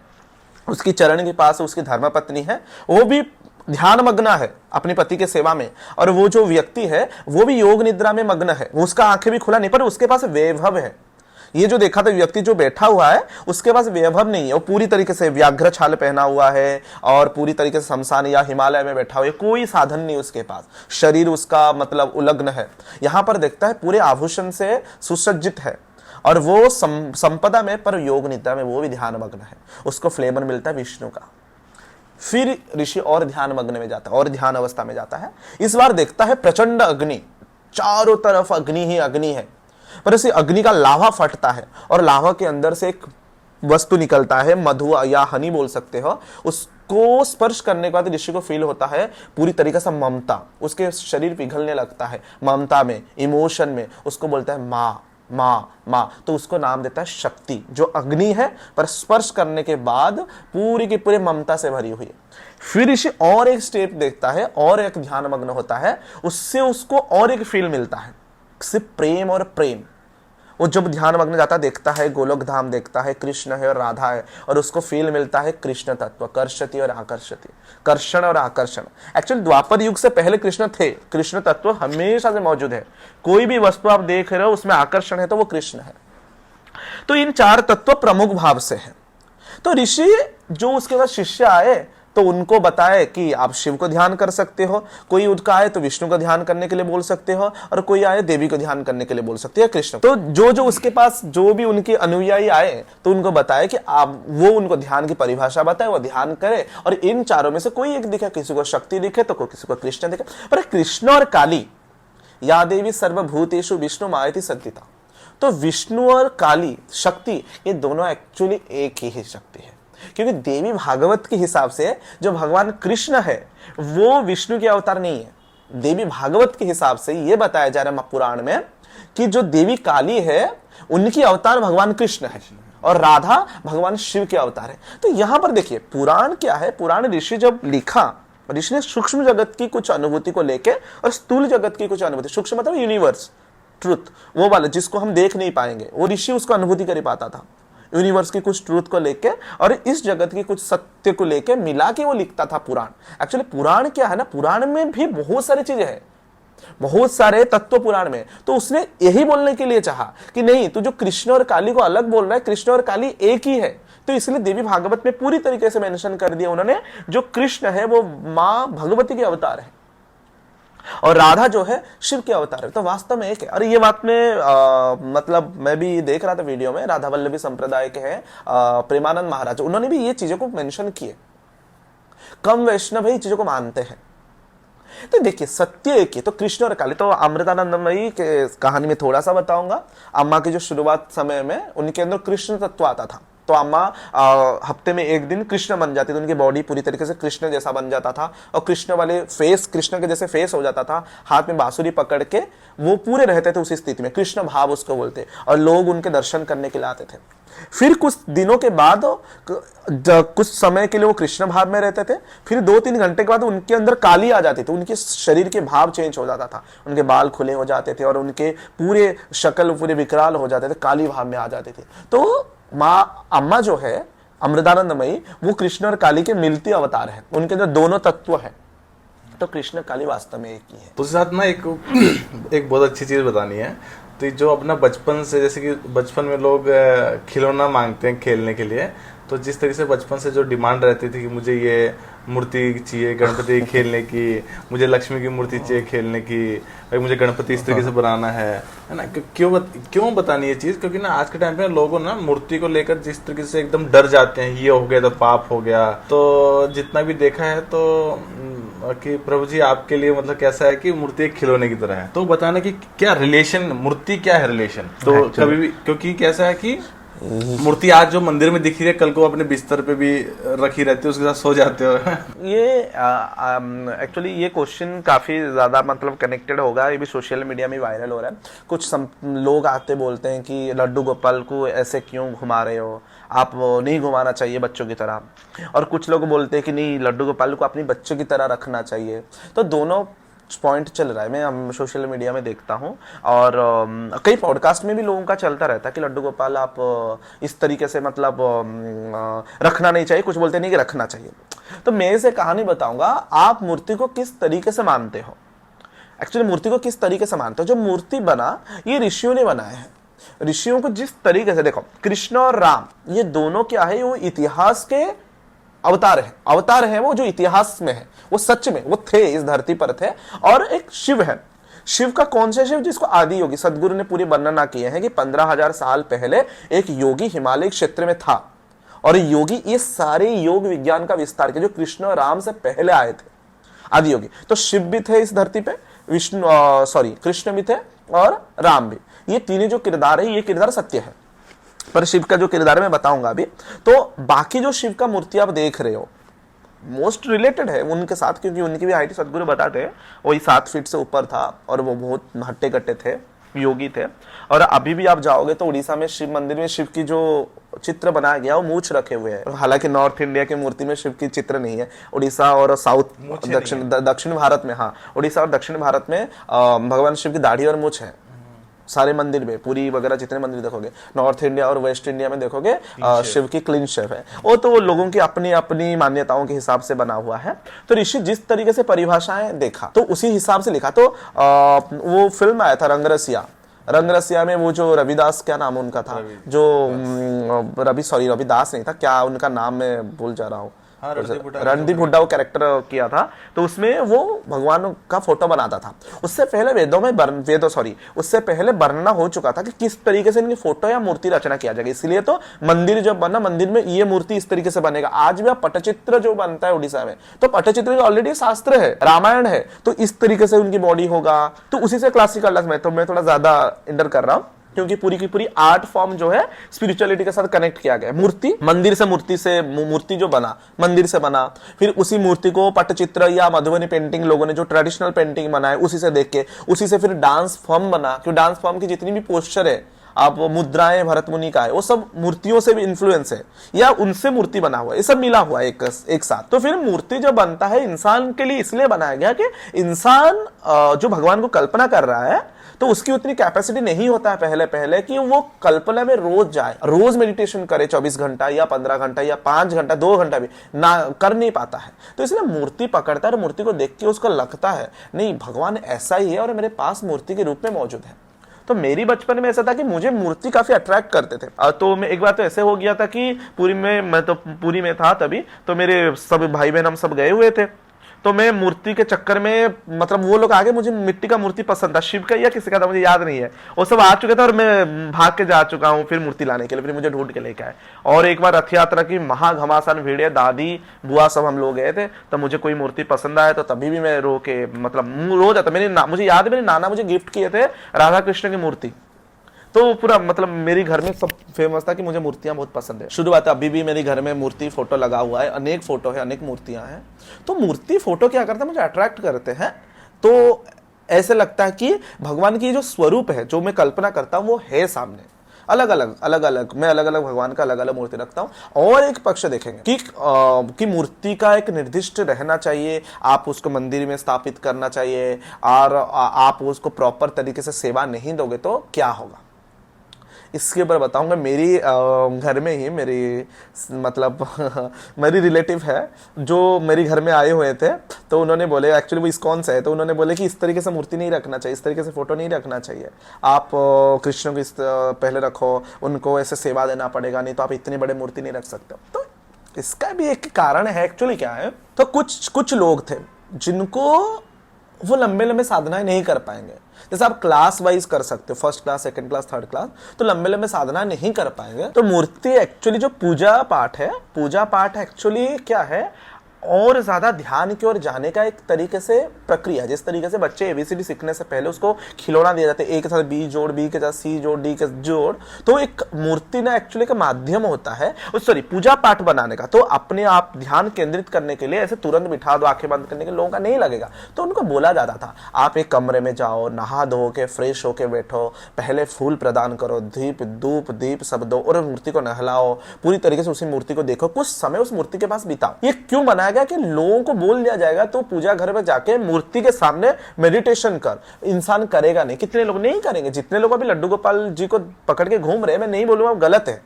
उसकी चरण के पास उसकी धर्मपत्नी है, वो भी ध्यान मग्न है अपने पति के सेवा में, और वो जो व्यक्ति है वो भी योग निद्रा में मग्न है। उसका आंखें भी खुला नहीं, पर उसके पास वैभव है। ये जो देखा था व्यक्ति जो बैठा हुआ है, उसके पास वैभव नहीं है, वो पूरी तरीके से व्याघ्र छाल पहना हुआ है और पूरी तरीके से शमशान या हिमालय में बैठा हुआ है, कोई साधन नहीं उसके पास, शरीर उसका मतलब उलग्न है। यहां पर देखता है पूरे आभूषण से सुसज्जित है, और वो संपदा में, पर योग निद्रा में वो भी ध्यान मग्न है। उसको फ्लेवर मिलता है विष्णु का। फिर ऋषि और ध्यान मग्न में जाता है, और ध्यान अवस्था में जाता है। इस बार देखता है प्रचंड अग्नि, चारों तरफ अग्नि ही अग्नि है, पर इसी अग्नि का लावा फटता है और लावा के अंदर से एक वस्तु निकलता है, मधु या हनी बोल सकते हो। उसको स्पर्श करने के बाद ऋषि को फील होता है पूरी तरीके से ममता, उसके शरीर पिघलने लगता है ममता में, इमोशन में। उसको बोलता है माँ माँ माँ, तो उसको नाम देता है शक्ति, जो अग्नि है पर स्पर्श करने के बाद पूरी की पूरी ममता से भरी हुई है। फिर ऋषि और एक स्टेप देखता है और एक ध्यान मग्न होता है, उससे उसको और एक फील मिलता है, सिर्फ प्रेम और प्रेम। वो जब ध्यान मग्न जाता देखता है गोलोक धाम, देखता है कृष्ण है और राधा है, और उसको फील मिलता है कृष्ण तत्व, कर्षति और आकर्षति, कर्षण और आकर्षण। एक्चुअली द्वापर युग से पहले कृष्ण थे, कृष्ण तत्व हमेशा से मौजूद है। कोई भी वस्तु आप देख रहे हो उसमें आकर्षण है तो वो कृष्ण है। तो इन 4 तत्व प्रमुख भाव से है। तो ऋषि जो उसके बाद शिष्य आए तो उनको बताए कि आप शिव को ध्यान कर सकते हो, कोई उनका आए तो विष्णु का ध्यान करने के लिए बोल सकते हो, और कोई आए देवी को ध्यान करने के लिए बोल सकते हैं, कृष्ण। तो जो उसके पास जो भी उनके अनुयायी आए तो उनको बताए कि आप वो उनको ध्यान की परिभाषा बताए, वो ध्यान करे, और इन चारों में से कोई एक दिखे, किसी को शक्ति दिखे तो किसी को कृष्ण दिखे। पर कृष्ण और काली, या देवी सर्वभूतेषु विष्णु मायति संस्थिता, तो विष्णु और काली शक्ति ये दोनों एक्चुअली एक ही शक्ति है। क्योंकि देवी भागवत के हिसाब से जो भगवान कृष्ण है वो विष्णु के अवतार नहीं है। देवी भागवत के हिसाब से यह बताया जा रहा है पुराण में कि जो देवी काली है उनकी अवतार भगवान कृष्ण है और राधा भगवान शिव के अवतार है। तो यहां पर देखिए पुराण क्या है, पुराण ऋषि जब लिखा, ऋषि ने सूक्ष्म जगत की कुछ अनुभूति को लेके और स्थूल जगत की कुछ अनुभूति, सूक्ष्म मतलब यूनिवर्स, ट्रुथ, वो वाला जिसको हम देख नहीं पाएंगे, वो ऋषि उसको अनुभूति कर पाता था। यूनिवर्स की कुछ ट्रूथ को लेके और इस जगत की कुछ सत्य को लेके मिला के वो लिखता था पुराण। एक्चुअली पुराण क्या है ना, पुराण में भी बहुत सारी चीजें हैं, बहुत सारे तत्व पुराण में। तो उसने यही बोलने के लिए चाहा कि नहीं, तू जो कृष्ण और काली को अलग बोल रहा है, कृष्ण और काली एक ही है। तो इसलिए देवी भागवत में पूरी तरीके से मेंशन कर दिया उन्होंने, जो कृष्ण है वो मां भगवती के अवतार है और राधा जो है शिव के अवतार है। तो वास्तव में एक है। और ये बात में मतलब मैं भी देख रहा था वीडियो में, राधा वल्लभी संप्रदाय के हैं प्रेमानंद महाराज, उन्होंने भी ये चीजों को मेंशन किए। कम वैष्णव ये चीजों को मानते हैं। तो देखिए सत्य एक ही, तो कृष्ण और काली। तो अमृतानंदमयी के कहानी में थोड़ा सा बताऊंगा। अम्मा की जो शुरुआत समय में उनके अंदर कृष्ण तत्व आता था, तो अम्मा हफ्ते में एक दिन कृष्ण बन जाती थी, उनकी बॉडी पूरी तरीके से कृष्ण जैसा बन जाता था और कृष्ण वाले फेस कृष्ण के जैसे फेस हो जाता था, हाथ में बांसुरी पकड़ के वो पूरे रहते थे उसी स्थिति में, कृष्ण भाव उसको बोलते, और लोग उनके दर्शन करने के लिए आते थे। फिर कुछ दिनों के बाद कुछ समय के लिए वो कृष्ण भाव में रहते थे, फिर 2-3 घंटे के बाद उनके अंदर काली आ जाती थी, उनके शरीर के भाव चेंज हो जाता था, उनके बाल खुले हो जाते थे और उनके पूरे शक्ल पूरे विकराल हो जाते थे, काली भाव में आ जाती थी। तो माँ अम्मा जो है अमृतानंदमयी, वो कृष्ण और काली के मिलती अवतार है, उनके अंदर दोनों तत्व है। तो कृष्ण काली वास्तव में एक ही है। तो साथ ना एक बहुत अच्छी चीज बतानी है। तो जो अपना बचपन से, जैसे कि बचपन में लोग खिलौना मांगते हैं खेलने के लिए, तो जिस तरीके से बचपन से जो डिमांड रहती थी कि मुझे ये मूर्ति चाहिए गणपति खेलने की, मुझे लक्ष्मी की मूर्ति चाहिए खेलने की, भाई मुझे गणपति इस तरीके से बनाना है ना। क्यों बतानी ये चीज? क्योंकि ना आज के टाइम पे लोगों ना मूर्ति को लेकर जिस तरीके से एकदम डर जाते हैं, ये हो गया तो पाप हो गया। तो जितना भी देखा है तो कि प्रभु जी आपके लिए मतलब कैसा है कि मूर्ति एक खिलौने की तरह है, तो बताना कि क्या रिलेशन, मूर्ति क्या है रिलेशन। तो कभी भी, क्योंकि कैसा है कि मूर्ति आज जो मंदिर में दिख रही है, कल को अपने बिस्तर पे भी रखी रहती है, उसके साथ सो जाते हो। ये एक्चुअली ये क्वेश्चन काफी ज्यादा मतलब कनेक्टेड होगा, ये भी सोशल मीडिया में वायरल हो रहा है। कुछ लोग आते बोलते हैं कि लड्डू गोपाल को ऐसे क्यों घुमा रहे हो, आप नहीं घुमाना चाहिए बच्चों की तरह। और कुछ लोग बोलते हैं कि नहीं, लड्डू गोपाल को अपनी बच्चों की तरह रखना चाहिए। तो दोनों पॉइंट चल रहा है, मैं हम सोशल मीडिया में देखता हूँ और कई पॉडकास्ट में भी लोगों का चलता रहता है कि लड्डू गोपाल आप इस तरीके से मतलब रखना नहीं चाहिए, कुछ बोलते नहीं कि रखना चाहिए। तो मैं इसे कहानी बताऊंगा, आप मूर्ति को किस तरीके से मानते हो। एक्चुअली मूर्ति को किस तरीके से मानते हो, जो मूर्ति बना ये ऋषियों ने बनाया है। ऋषियों को जिस तरीके से, देखो कृष्ण और राम ये दोनों क्या है, वो इतिहास के अवतार है वो जो इतिहास में है, वो सच में वो थे, इस धरती पर थे। और एक शिव है, शिव का कौन सा शिव, जिसको आदि योगी सदगुरु ने पूरी वर्णना किए हैं कि 15,000 साल पहले एक योगी हिमालय क्षेत्र में था और योगी ये सारे योग विज्ञान का विस्तार किया, जो कृष्ण और राम से पहले आए थे, आदि योगी। तो शिव भी थे इस धरती पे, कृष्ण भी थे और राम भी। ये तीनों जो किरदार है, ये किरदार सत्य है, पर शिव का जो किरदार मैं बताऊंगा अभी। तो बाकी जो शिव का मूर्ति आप देख रहे हो मोस्ट रिलेटेड है उनके साथ, क्योंकि उनकी भी हाइट सदगुरु बताते हैं वही 7 फीट से ऊपर था और वो बहुत हट्टे कट्टे थे, योगी थे। और अभी भी आप जाओगे तो उड़ीसा में शिव मंदिर में शिव की जो चित्र बनाया गया वो मूछ रखे हुए हैं। हालांकि नॉर्थ इंडिया की मूर्ति में शिव की चित्र नहीं है, उड़ीसा और साउथ दक्षिण भारत में, हाँ उड़ीसा और दक्षिण भारत में भगवान शिव की दाढ़ी और मूछ है सारे मंदिर में, पूरी वगैरह जितने मंदिर देखोगे। नॉर्थ इंडिया और वेस्ट इंडिया में देखोगे शिव की क्लीन शेव है, वो तो लोगों की अपनी अपनी मान्यताओं के हिसाब से बना हुआ है। तो ऋषि जिस तरीके से परिभाषाएं देखा तो उसी हिसाब से लिखा। तो वो फिल्म आया था रंगरसिया में वो जो रविदास, क्या नाम उनका था, जो रविदास नहीं था, क्या उनका नाम मैं भूल जा रहा हूँ, रणदीप हुड्डा वो कैरेक्टर किया था। तो उसमें वो भगवान का फोटो बनाता था। उससे पहले उससे पहले वर्णना हो चुका था कि किस तरीके से इनकी फोटो या मूर्ति रचना किया जाएगा। इसलिए तो मंदिर जब बना, मंदिर में ये मूर्ति इस तरीके से बनेगा। आज भी आप पटचित्र जो बनता है उड़ीसा में, तो पटचित्र ऑलरेडी शास्त्र है, रामायण है, तो इस तरीके से उनकी बॉडी होगा। तो उसी से क्लासिकल मैं थोड़ा ज्यादा इंटर कर रहा हूँ क्योंकि पूरी की पूरी आर्ट फॉर्म जो है स्पिरिचुअलिटी के साथ कनेक्ट किया गया है। मूर्ति, मंदिर से मूर्ति जो बना, मंदिर से बना, फिर उसी मूर्ति को पट्टचित्र या मधुबनी पेंटिंग, लोगों ने जो ट्रेडिशनल पेंटिंग बनाए उसी से देख के, उसी से फिर डांस फॉर्म बना, क्योंकि डांस फॉर्म की जितनी भी पोस्चर है, आप मुद्राएं भरत मुनि का है, वो सब मूर्तियों से भी इन्फ्लुएंस है या उनसे मूर्ति बना हुआ है, ये सब मिला हुआ है एक साथ। तो फिर मूर्ति जो बनता है इंसान के लिए इसलिए बनाया गया कि इंसान जो भगवान को कल्पना कर रहा है तो उसकी उतनी कैपेसिटी नहीं होता है पहले कि वो कल्पना में रोज जाए, रोज मेडिटेशन करे 24 घंटा या 15 घंटा या 5 घंटा 2 घंटा भी ना कर नहीं पाता है। तो इसलिए मूर्ति पकड़ता है और मूर्ति को देख के उसको लगता है नहीं भगवान ऐसा ही है और मेरे पास मूर्ति के रूप में मौजूद है। तो मेरी बचपन में ऐसा था कि मुझे मूर्ति काफी अट्रैक्ट करते थे। तो मैं एक बार तो ऐसे हो गया था कि पुरी में था तभी, तो मेरे सब भाई बहन हम सब गए हुए थे, तो मैं मूर्ति के चक्कर में, मतलब वो लोग आगे, मुझे मिट्टी का मूर्ति पसंद था, शिव का या किसी का था मुझे याद नहीं है, वो सब आ चुके थे और मैं भाग के जा चुका हूँ फिर मूर्ति लाने के लिए, फिर मुझे ढूंढ के लेके आए। और एक बार रथ यात्रा की महाघमासान भीड़ है, दादी बुआ सब हम लोग गए थे, तो मुझे कोई मूर्ति पसंद आया तो तभी भी मैं रो के, मतलब रो जाता। मुझे याद है मेरे नाना मुझे गिफ्ट किए थे राधा कृष्ण की मूर्ति, तो पूरा मतलब मेरे घर में सब फेमस था कि मुझे मूर्तियां बहुत पसंद है। शुरू बात है, अभी भी मेरे घर में मूर्ति फोटो लगा हुआ है, अनेक फोटो है, अनेक मूर्तियां हैं। तो मूर्ति फोटो क्या करता है, मुझे अट्रैक्ट करते हैं। तो ऐसे लगता है कि भगवान की जो स्वरूप है, जो मैं कल्पना करता हूं, वो है सामने, अलग अलग मैं अलग अलग भगवान का अलग अलग मूर्ति रखता हूं। और एक पक्ष देखेंगे कि मूर्ति का एक निर्दिष्ट रहना चाहिए, आप उसको मंदिर में स्थापित करना चाहिए, और आप उसको प्रॉपर तरीके से सेवा नहीं दोगे तो क्या होगा, इसके ऊपर बताऊंगा। मेरी घर में ही मेरी मेरी रिलेटिव है जो मेरे घर में आए हुए थे, तो उन्होंने बोले, एक्चुअली वो इस्कॉन से है, तो उन्होंने बोले कि इस तरीके से मूर्ति नहीं रखना चाहिए, इस तरीके से फोटो नहीं रखना चाहिए, आप कृष्ण को पहले रखो, उनको ऐसे सेवा देना पड़ेगा, नहीं तो आप इतनी बड़े मूर्ति नहीं रख सकते। तो इसका भी एक कारण है। एक्चुअली क्या है, तो कुछ लोग थे जिनको वो लंबे साधनाएं नहीं कर पाएंगे। जैसे आप क्लास वाइज कर सकते हो, first class, second class, third class, तो लंबे साधना नहीं कर पाएंगे। तो मूर्ति एक्चुअली जो पूजा पाठ एक्चुअली क्या है, और ज्यादा ध्यान की ओर जाने का एक तरीके से प्रक्रिया। जिस तरीके से बच्चे एबीसीडी सीखने से पहले उसको खिलौना दिया जाता है, ए के साथ बी जोड़, बी के साथ सी जोड़, डी के जोड़, तो एक मूर्ति ना एक्चुअली का माध्यम होता है पूजा पाठ बनाने का। तो अपने आप ध्यान केंद्रित करने के लिए ऐसे तुरंत बिठा दो, आंखें बंद करने के लोगों का नहीं लगेगा। तो उनको बोला जाता था, आप एक कमरे में जाओ, नहा धो के फ्रेश होके बैठो, पहले फूल प्रदान करो, दीप सब दो, और मूर्ति को नहलाओ, पूरी तरीके से उसी मूर्ति को देखो, कुछ समय उस मूर्ति के पास बिताओ। ये क्यों बनाया गया कि लोगों को बोल दिया जाएगा तो पूजा घर में जाके मूर्ति के सामने मेडिटेशन कर, इंसान करेगा नहीं। कितने लोग नहीं करेंगे, जितने लोग अभी लड्डू गोपाल जी को पकड़ के घूम रहे हैं, मैं नहीं बोलूंगा गलत है,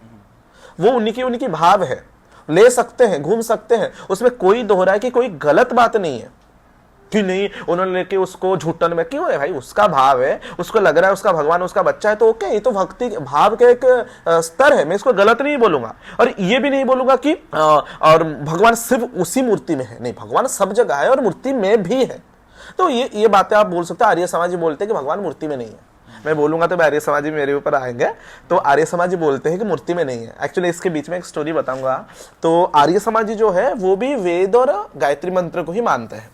वो उनकी भाव है, ले सकते हैं, घूम सकते हैं, उसमें कोई दोहरा की कोई गलत बात नहीं है कि नहीं उन्होंने लेके उसको झूठन में, क्यों है भाई, उसका भाव है, उसको लग रहा है उसका भगवान उसका बच्चा है, तो ओके, ये तो भक्ति भाव के एक स्तर है, मैं इसको गलत नहीं बोलूंगा। और ये भी नहीं बोलूंगा कि और भगवान सिर्फ उसी मूर्ति में है, नहीं, भगवान सब जगह है और मूर्ति में भी है। तो ये बातें आप बोल सकते हो। आर्य समाजी बोलते हैं कि भगवान मूर्ति में नहीं है, मैं बोलूंगा तो आर्य समाजी मेरे ऊपर आएंगे। तो आर्य समाजी बोलते हैं कि मूर्ति में नहीं है। एक्चुअली इसके बीच में एक स्टोरी बताऊंगा। तो आर्य समाजी जो है वो भी वेद और गायत्री मंत्र को ही मानते हैं,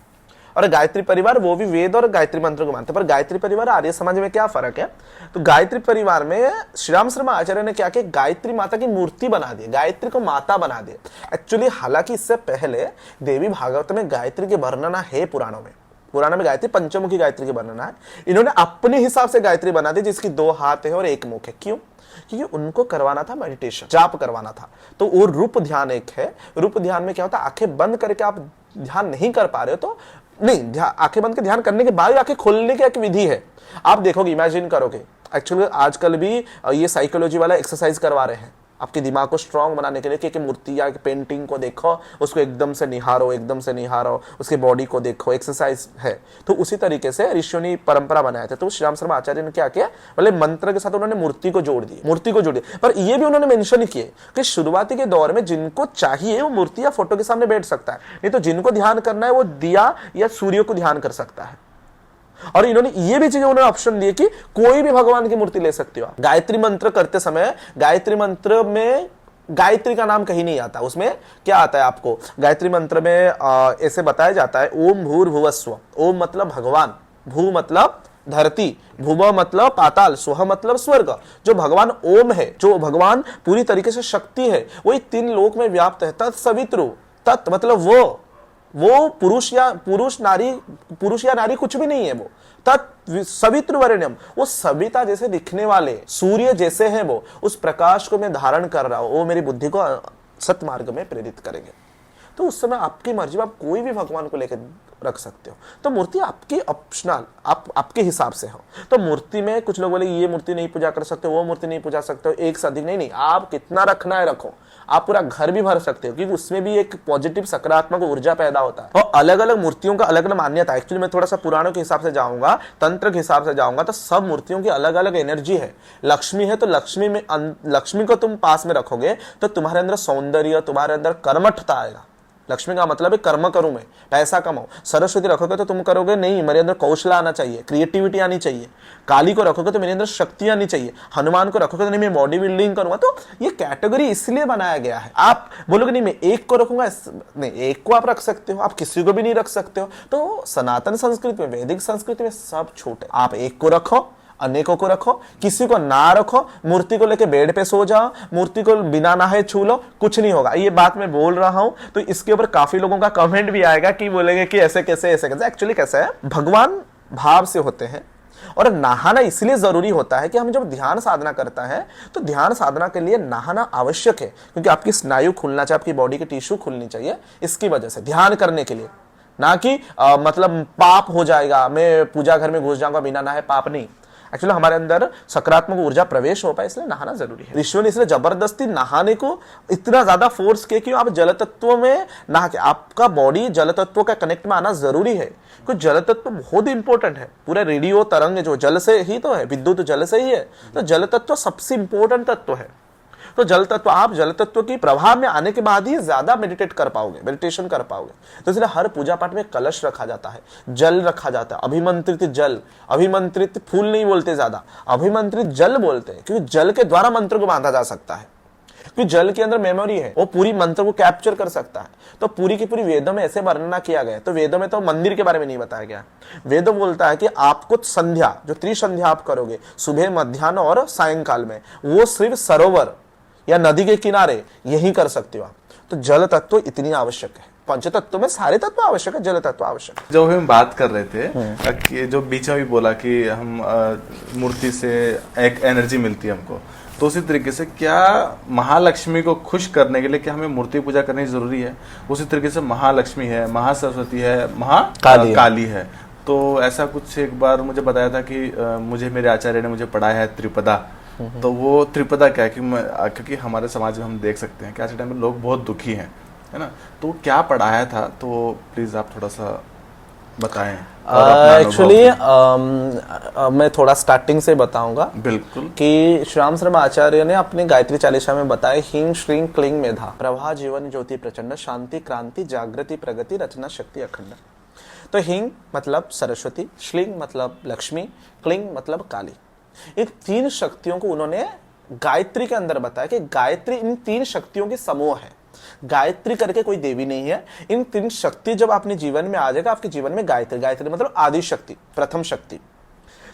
और गायत्री परिवार वो भी वेद और गायत्री मंत्र को मानते हैं। पर गायत्री परिवार आर्य समाज में क्या फर्क है, तो गायत्री परिवार में श्री राम शर्मा आचार्य ने क्या किया, गायत्री माता की मूर्ति बना दी, गायत्री को माता बना दी। एक्चुअली हालांकि इससे पहले देवी भागवत में गायत्री की वर्णना है, पुराणों में गायत्री पंचमुखी गायत्री की वर्णना है। इन्होंने अपने हिसाब से गायत्री बना दी जिसकी 2 हाथ है और 1 मुख है। क्यों? क्योंकि उनको करवाना था मेडिटेशन, जाप करवाना था। तो वो रूप ध्यान एक है। रूप ध्यान में क्या होता है, आंखें बंद करके आप ध्यान नहीं कर पा रहे हो तो नहीं, आंखें बंद के ध्यान करने के बाद आंखें खोलने की एक विधि है। आप देखोगे, इमेजिन करोगे, एक्चुअली आजकल भी ये साइकोलॉजी वाला एक्सरसाइज करवा रहे हैं आपके दिमाग को स्ट्रांग बनाने के लिए कि मूर्ति या पेंटिंग को देखो, उसको एकदम से निहारो, उसके बॉडी को देखो, एक्सरसाइज है। तो उसी तरीके से ऋषियों ने परंपरा बनाए थे। तो श्री राम शर्मा आचार्य ने क्या किया, बोले मंत्र के साथ उन्होंने मूर्ति को जोड़ दी। पर ये भी उन्होंने मेंशन किए कि शुरुआती के दौर में जिनको चाहिए वो मूर्ति या फोटो के सामने बैठ सकता है, नहीं तो जिनको ध्यान करना है वो दिया या सूर्य को ध्यान कर सकता है। और इन्होंने ये भी चीजें उन्होंने ऑप्शन दिए कि कोई भी भगवान की मूर्ति ले सकते हो। गायत्री मंत्र करते समय, गायत्री मंत्र में गायत्री का नाम कहीं नहीं आता। उसमें क्या आता है आपको, गायत्री मंत्र में ऐसे बताया जाता है, ओम भूर्भुवस्व। ओम मतलब भगवान, भू मतलब धरती, भुव मतलब पाताल, स्वह मतलब स्वर्ग। जो भगवान ओम है, जो भगवान पूरी तरीके से शक्ति है, वही 3 लोक में व्याप्त है। तत्सवितृ, तत् मतलब वो पुरुष या नारी कुछ भी नहीं है। वो तत् सवितृ वरेण्यम, वो सविता जैसे दिखने वाले सूर्य जैसे हैं। वो उस प्रकाश को मैं धारण कर रहा हूं, वो मेरी बुद्धि को सत्मार्ग में प्रेरित करेंगे। तो उस समय आपकी मर्जी, आप कोई भी भगवान को लेकर रख सकते हो। तो मूर्ति आपकी ऑप्शनल, आपके हिसाब से हो। तो मूर्ति में कुछ लोग बोले ये मूर्ति नहीं पूजा कर सकते, वो मूर्ति नहीं पूजा सकते हो, एक से अधिक नहीं, आप कितना रखना है रखो। आप पूरा घर भी भर सकते हो, क्योंकि उसमें भी एक पॉजिटिव सकारात्मक ऊर्जा पैदा होता है। और अलग अलग मूर्तियों का अलग अलग मान्यता है। एक्चुअली मैं थोड़ा सा पुराणों के हिसाब से जाऊंगा, तंत्र के हिसाब से जाऊंगा, तो सब मूर्तियों की अलग अलग एनर्जी है। लक्ष्मी है तो लक्ष्मी को तुम पास में रखोगे तो तुम्हारे अंदर सौंदर्य, तुम्हारे अंदर कर्मठता आएगा। लक्ष्मी का मतलब है कर्म करूं, मैं पैसा कमाऊं। सरस्वती रखोगे तो तुम करोगे नहीं, मेरे अंदर कौशल आना चाहिए, क्रिएटिविटी आनी चाहिए। काली को रखोगे तो मेरे अंदर शक्ति आनी चाहिए। हनुमान को रखोगे तो नहीं, मैं बॉडी बिल्डिंग करूंगा। तो ये कैटेगरी इसलिए बनाया गया है। आप बोलोगे नहीं मैं एक को रखूंगा, नहीं, एक को आप रख सकते हो, आप किसी को भी नहीं रख सकते हो। तो सनातन संस्कृति में, वैदिक संस्कृति में सब छूट है। आप एक को रखो, अनेकों को रखो, किसी को ना रखो। मूर्ति को लेके बेड पे सो जाओ, मूर्ति को बिना नहाए छू लो, कुछ नहीं होगा। ये बात मैं बोल रहा हूं तो इसके ऊपर काफी लोगों का कमेंट भी आएगा कि बोलेंगे कि ऐसे कैसे ऐसे कैसे। एक्चुअली कैसे है, भगवान भाव से होते हैं। और नहाना इसलिए जरूरी होता है कि हम जब ध्यान साधना करता है तो ध्यान साधना के लिए नहाना आवश्यक है, क्योंकि आपकी स्नायु खुलना चाहिए, आपकी बॉडी की टिश्यू खुलनी चाहिए। इसकी वजह से ध्यान करने के लिए, ना कि मतलब पाप हो जाएगा, मैं पूजा घर में घुस जाऊंगा बिना नहाए, पाप नहीं। एक्चुअली हमारे अंदर सकारात्मक ऊर्जा प्रवेश हो पाए, इसलिए नहाना जरूरी है। ऋषियों ने इसलिए जबरदस्ती नहाने को इतना ज्यादा फोर्स किया कि आप जल तत्व में नहा के, आपका बॉडी जल तत्व का कनेक्ट में आना जरूरी है। क्योंकि जल तत्व बहुत इंपॉर्टेंट है। पूरे रेडियो तरंग जो जल से ही तो है, विद्युत जल से ही है। तो जल तत्व सबसे इंपॉर्टेंट तत्व है। तो जल तत्व, आप जल तत्व की प्रभाव में आने के बाद ही ज्यादा मेडिटेट कर पाओगे, मेडिटेशन कर पाओगे। तो इसलिए हर पूजा पाठ में कलश रखा जाता है, जल रखा जाता है, अभिमंत्रित जल। अभिमंत्रित फूल नहीं बोलते ज्यादा, अभिमंत्रित जल बोलते हैं, क्योंकि जल के द्वारा मंत्र को बांधा जा सकता है। क्योंकि जल के अंदर मेमोरी है, वो पूरी मंत्र को कैप्चर कर सकता है। तो पूरी की पूरी वेदों में ऐसे वर्णना किया गया है। तो वेदों में तो मंदिर के बारे में नहीं बताया गया। वेदों बोलता है कि आपको संध्या, जो त्रिसंध्या आप करोगे सुबह, मध्याह्न और सायंकाल में, वो सिर्फ सरोवर या नदी के किनारे यही कर सकते हो आप। तो जल तत्व इतनी आवश्यक है। पंच तत्व में सारे तत्व आवश्यक है, जल तत्व आवश्यक है। जब हम बात कर रहे थे कि जो बीच में भी बोला कि हम मूर्ति से एक एनर्जी मिलती है हमको, तो उसी तरीके से क्या महालक्ष्मी को खुश करने के लिए क्या हमें मूर्ति पूजा करनी जरूरी है? उसी तरीके से महालक्ष्मी है, महासरस्वती है, काली है। तो ऐसा कुछ एक बार मुझे बताया था कि मुझे मेरे आचार्य ने मुझे पढ़ाया है त्रिपदा। तो वो त्रिपदा क्या है कि क्योंकि हमारे समाज में हम देख सकते हैं कि आज के टाइम में लोग बहुत दुखी हैं, है ना। तो क्या पढ़ाया था, तो प्लीज आप थोड़ा सा बताएं। एक्चुअली मैं थोड़ा स्टार्टिंग से बताऊंगा। बिल्कुल। कि श्री राम शर्मा आचार्य ने अपने गायत्री चालीसा में बताया, हीं श्रीं क्लीं मेधा, प्रभा जीवन ज्योति प्रचंड, शांति क्रांति जागृति प्रगति, रचना शक्ति अखंड। तो हींग मतलब सरस्वती, श्लिंग मतलब लक्ष्मी, क्लीं मतलब काली। इन 3 शक्तियों को उन्होंने गायत्री के अंदर बताया कि गायत्री इन 3 शक्तियों की समूह है। गायत्री करके कोई देवी नहीं है। इन 3 शक्ति जब अपने जीवन में आ जाएगा, आपके जीवन में गायत्री, गायत्री मतलब आदि शक्ति, प्रथम शक्ति।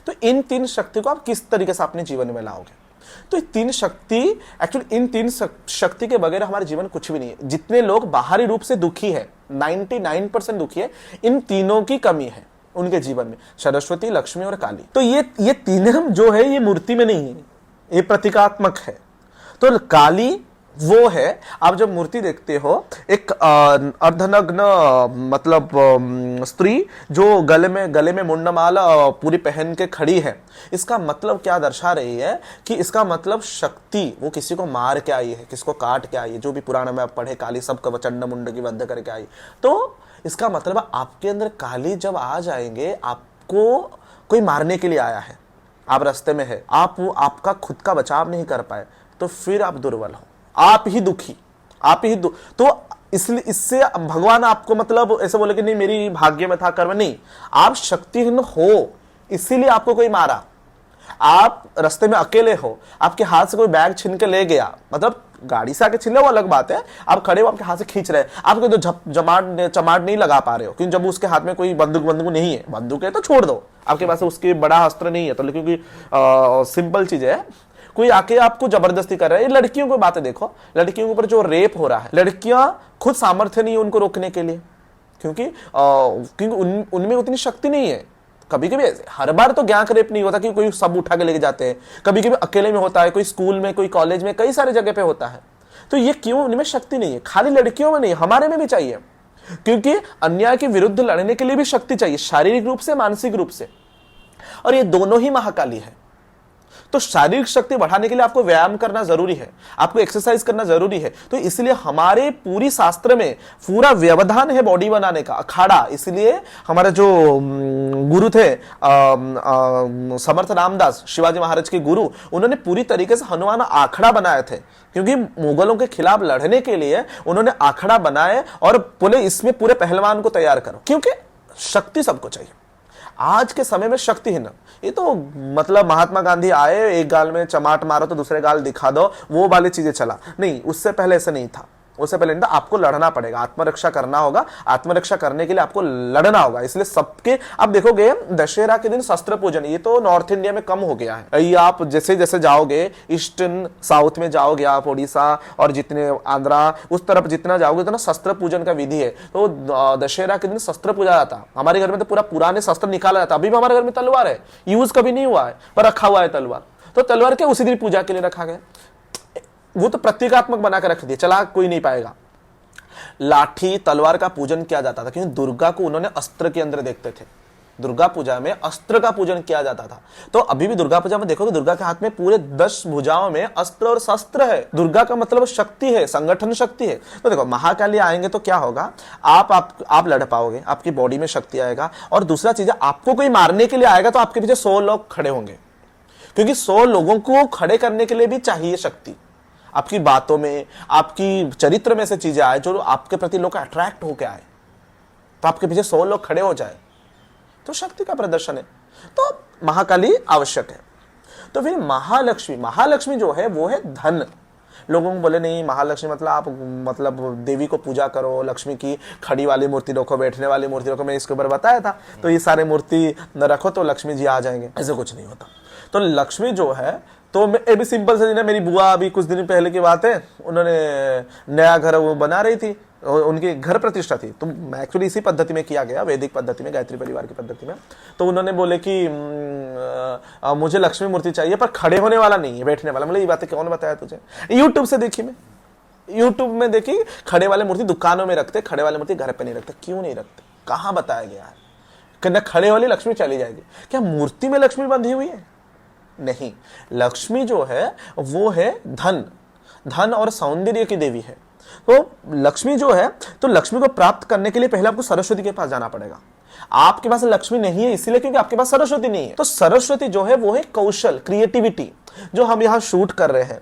तो इन 3 शक्ति को आप किस तरीके से अपने जीवन में लाओगे? तो 3 शक्ति, एक्चुअली इन 3 शक्ति के बगैर हमारे जीवन कुछ भी नहीं है। जितने लोग बाहरी रूप से दुखी है, 99% दुखी है, इन तीनों की कमी है उनके जीवन में, सरस्वती, लक्ष्मी और काली। तो ये तीनों जो है ये मूर्ति में नहीं है, ये प्रतीकात्मक है। तो काली वो है, आप जब मूर्ति देखते हो, एक अर्धनग्न मतलब स्त्री जो गले में मुंडमाला पूरी पहन के खड़ी है, इसका मतलब क्या दर्शा रही है कि इसका मतलब शक्ति, वो किसी को मार के आई है, किसको काट के आई है। जो भी पुराण में आप पढ़े, काली सबका वचंड मुंड की वध करके आई। तो इसका मतलब आपके अंदर काली जब आ जाएंगे, आपको कोई मारने के लिए आया है, आप रास्ते में है, आपका खुद का बचाव नहीं कर पाए, तो फिर आप दुर्बल हो, आप ही दुखी, तो इसलिए इससे भगवान आपको मतलब ऐसे बोले कि नहीं मेरी भाग्य में था कर्म, नहीं, आप शक्तिहीन हो, इसीलिए आपको कोई मारा। आप रास्ते में अकेले हो, आपके हाथ से कोई बैग छीन के ले गया, मतलब गाड़ी से आके छीन ले वो अलग बात है, आप खड़े हो आपके हाथ से खींच रहे हैं, आपको तो चमाट नहीं लगा पा रहे हो, क्योंकि जब उसके हाथ में कोई बंदूक नहीं है, बंदूक है तो छोड़ दो, आपके पास उसके बड़ा अस्त्र नहीं है, तो क्योंकि सिंपल चीज है, कोई आके आपको जबरदस्ती कर रहा है। ये लड़कियों की बातें देखो, लड़कियों के ऊपर जो रेप हो रहा है, लड़कियां खुद सामर्थ्य नहीं है उनको रोकने के लिए, क्योंकि उनमें उतनी शक्ति नहीं है। कभी कभी हर बार तो गैंग रेप नहीं होता कि कोई सब उठा के लेके जाते हैं, कभी कभी अकेले में होता है, कोई स्कूल में, कोई कॉलेज में, कई सारे जगह पे होता है। तो ये क्यों? उनमें शक्ति नहीं है, खाली लड़कियों में नहीं, हमारे में भी चाहिए, क्योंकि अन्याय के विरुद्ध लड़ने के लिए भी शक्ति चाहिए, शारीरिक रूप से, मानसिक रूप से, और ये दोनों ही महाकाली है। तो शारीरिक शक्ति बढ़ाने के लिए आपको व्यायाम करना जरूरी है, आपको एक्सरसाइज करना जरूरी है। तो इसलिए हमारे पूरी शास्त्र में पूरा व्यवधान है बॉडी बनाने का, अखाड़ा। इसलिए हमारे जो गुरु थे समर्थ रामदास, शिवाजी महाराज के गुरु, उन्होंने पूरी तरीके से हनुमान आखड़ा बनाए थे, क्योंकि मुगलों के खिलाफ लड़ने के लिए उन्होंने आखड़ा बनाए और बोले इसमें पूरे पहलवान को तैयार करो, क्योंकि शक्ति सबको चाहिए। आज के समय में शक्ति है ना, ये तो मतलब महात्मा गांधी आए, एक गाल में चमाट मारो तो दूसरे गाल दिखा दो, वो वाली चीजें चला नहीं, उससे पहले ऐसे नहीं था, उससे पहले नहीं था। आपको लड़ना पड़ेगा, आत्मरक्षा करना होगा, आत्मरक्षा करने के लिए आपको लड़ना होगा। इसलिए सबके, आप देखोगे दशहरा के दिन शस्त्र पूजन, ये तो नॉर्थ इंडिया में कम हो गया है। ये आप जैसे जैसे जाओगे ईस्टर्न साउथ में जाओगे, आप उड़ीसा और जितने आंध्रा उस तरफ जितना जाओगे तो ना शस्त्र पूजन का विधि है। तो दशहरा के दिन शस्त्र पूजा जाता। हमारे घर में तो पूरा पुराने शस्त्र निकाला जाता। अभी भी हमारे घर में तलवार है, यूज कभी नहीं हुआ है पर रखा हुआ है तलवार। तो तलवार के उसी दिन पूजा के लिए रखा गया, वो तो प्रतीकात्मक बना के रख दिया, चला कोई नहीं पाएगा। लाठी तलवार का पूजन किया जाता था, क्योंकि दुर्गा को उन्होंने अस्त्र के अंदर देखते थे। दुर्गा पूजा में अस्त्र का पूजन किया जाता था। तो अभी भी दुर्गा पूजा में देखो तो दुर्गा के हाथ में पूरे 10 भुजाओं में अस्त्र और शस्त्र है। दुर्गा का मतलब शक्ति है, संगठन शक्ति है। तो देखो महाकाली आएंगे तो क्या होगा, आप लड़ पाओगे, आपकी बॉडी में शक्ति आएगा। और दूसरा चीज है, आपको कोई मारने के लिए आएगा तो आपके पीछे 100 लोग खड़े होंगे, क्योंकि 100 लोगों को खड़े करने के लिए भी चाहिए शक्ति। आपकी बातों में, आपकी चरित्र में से चीजें आए जो आपके प्रति लोग अट्रैक्ट होकर आए, तो आपके पीछे 100 लोग खड़े हो जाए, तो शक्ति का प्रदर्शन है। तो महाकाली आवश्यक है। तो फिर महालक्ष्मी जो है वो है धन। लोगों को बोले नहीं महालक्ष्मी मतलब आप देवी को पूजा करो, लक्ष्मी की खड़ी वाली मूर्ति रखो, बैठने वाली मूर्ति रखो। मैं इसके ऊपर बताया था, तो ये सारे मूर्ति न रखो तो लक्ष्मी जी आ जाएंगे, ऐसे कुछ नहीं होता। तो लक्ष्मी जो है, तो ये भी सिंपल से, मेरी बुआ अभी कुछ दिन पहले की बात है, उन्होंने नया घर वो बना रही थी, उनकी घर प्रतिष्ठा थी। तो एक्चुअली इसी पद्धति में किया गया, वैदिक पद्धति में, गायत्री परिवार की पद्धति में। तो उन्होंने बोले कि मुझे लक्ष्मी मूर्ति चाहिए पर खड़े होने वाला नहीं है, बैठने वाला। मतलब ये बातें कौन बताया तुझे? यूट्यूब से देखी मैं, यूट्यूब में देखी, खड़े वाले मूर्ति दुकानों में रखते, खड़े वाले मूर्ति घर पे नहीं रखते। क्यों नहीं रखते? कहाँ बताया गया है कि खड़े वाली लक्ष्मी चली जाएगी? क्या मूर्ति में लक्ष्मी बंधी हुई है? नहीं, लक्ष्मी जो है वो है धन और सौंदर्य की देवी है। तो लक्ष्मी जो है, तो लक्ष्मी को प्राप्त करने के लिए पहले आपको सरस्वती के पास जाना पड़ेगा। आपके पास लक्ष्मी नहीं है इसलिए क्योंकि आपके पास सरस्वती नहीं है। तो सरस्वती जो है वो है कौशल, क्रिएटिविटी। जो हम यहाँ शूट कर रहे हैं,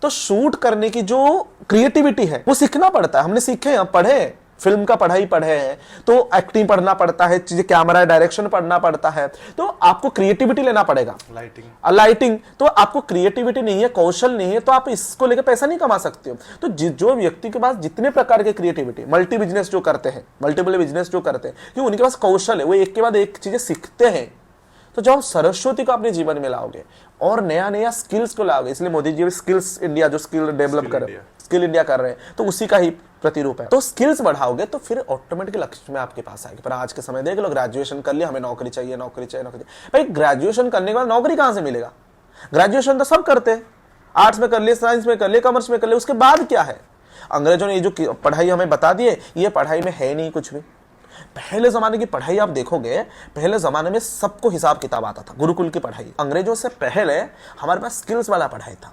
तो शूट करने की जो क्रिएटिविटी है वो सीखना पड़ता है। हमने सीखे, हम पढ़े, फिल्म का पढ़ाई पढ़े हैं, तो एक्टिंग पढ़ना पड़ता है, चीजें कैमरा डायरेक्शन पढ़ना पड़ता है। तो आपको क्रिएटिविटी लेना पड़ेगा। लाइटिंग, तो आपको क्रिएटिविटी नहीं है, कौशल नहीं है, तो आप इसको लेकर पैसा नहीं कमा सकते हो। तो जो व्यक्ति के पास जितने प्रकार के क्रिएटिविटी, मल्टीपल बिजनेस जो करते हैं, क्योंकि उनके पास कौशल है, वो एक के बाद एक चीजें सीखते हैं। तो जब आप सरस्वती को अपने जीवन में लाओगे और नया स्किल्स को लाओगे, इसलिए मोदी जी स्किल्स इंडिया, जो स्किल डेवलप कर रहे हैं, स्किल इंडिया कर रहे हैं, तो उसी का ही प्रतिरूप है। तो स्किल्स बढ़ाओगे तो फिर ऑटोमेटिकली लक्ष्मी आपके पास आएगी। पर आज के समय देख लो, ग्रेजुएशन कर लिया, हमें नौकरी चाहिए। भाई ग्रेजुएशन करने के बाद नौकरी कहां से मिलेगा? ग्रेजुएशन तो सब करते हैं, आर्ट्स में कर लिए, साइंस में कर लिए, कॉमर्स में कर लिए, उसके बाद क्या है? अंग्रेजों ने ये जो पढ़ाई हमें बता दी है, ये पढ़ाई में है नहीं कुछ भी। पहले जमाने की पढ़ाई आप देखोगे, पहले जमाने में सबको हिसाब किताब आता था, गुरुकुल की पढ़ाई। अंग्रेजों से पहले हमारे पास स्किल्स वाला पढ़ाई था।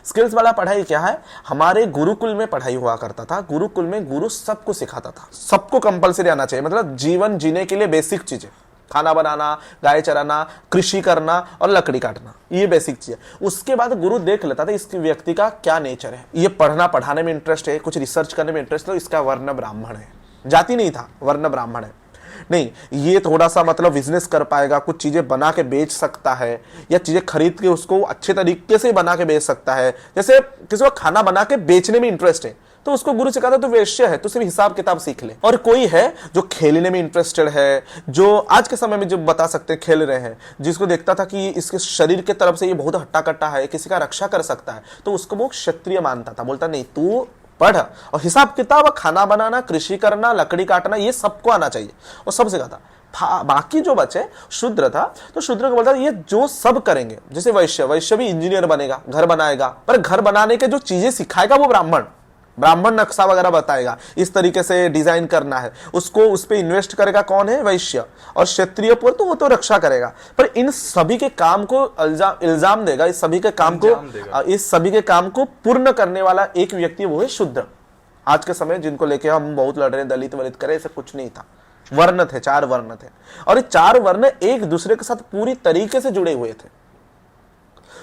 स्किल्स वाला पढ़ाई क्या है? हमारे गुरुकुल में पढ़ाई हुआ करता था। गुरुकुल में गुरु सबको सिखाता था, सबको कंपलसरी आना चाहिए, मतलब जीवन जीने के लिए बेसिक चीजें, खाना बनाना, गाय चराना, कृषि करना और लकड़ी काटना, ये बेसिक चीज है। उसके बाद गुरु देख लेता था इस व्यक्ति का क्या नेचर है, ये पढ़ना पढ़ाने में इंटरेस्ट है, कुछ रिसर्च करने में इंटरेस्ट है, तो इसका वर्ण ब्राह्मण है। जाति नहीं था, वर्ण ब्राह्मण है। नहीं, ये थोड़ा सा मतलब बिजनेस कर पाएगा, कुछ चीजें बना के बेच सकता है, या चीजें खरीद के उसको अच्छे तरीके से बना के बेच सकता है। जैसे किसी को खाना बना के बेचने में इंटरेस्ट है तो उसको गुरु से कहता है तो वेश्य है, तो सिर्फ हिसाब किताब सीख ले। और कोई है जो खेलने में इंटरेस्टेड है, जो आज के समय में जो बता सकते हैं खेल रहे हैं, जिसको देखता था कि इसके शरीर के तरफ से ये बहुत हट्टा कट्टा है, किसी का रक्षा कर सकता है, तो उसको वो क्षत्रिय मानता था। बोलता नहीं, तू पढ़ और हिसाब किताब, खाना बनाना, कृषि करना, लकड़ी काटना, ये सबको आना चाहिए और सब सिखाता। बाकी जो बचे शूद्र था, तो शूद्र को बोलता ये जो सब करेंगे, जैसे वैश्य भी इंजीनियर बनेगा, घर बनाएगा, पर घर बनाने के जो चीजें सिखाएगा वो ब्राह्मण नक्शा वगैरह बताएगा, इस तरीके से डिजाइन करना है, उसको उस पे इन्वेस्ट करेगा कौन है, वैश्य। और क्षत्रिय पर तो वो तो रक्षा करेगा, पर इन सभी के काम को इल्जाम देगा, इस सभी के काम को पूर्ण करने वाला एक व्यक्ति, वो है शूद्र। आज के समय जिनको लेके हम बहुत लड़ रहे हैं, दलित वलित करे, ऐसा कुछ नहीं था। वर्ण थे, 4 वर्ण थे, और ये 4 वर्ण एक दूसरे के साथ पूरी तरीके से जुड़े हुए थे।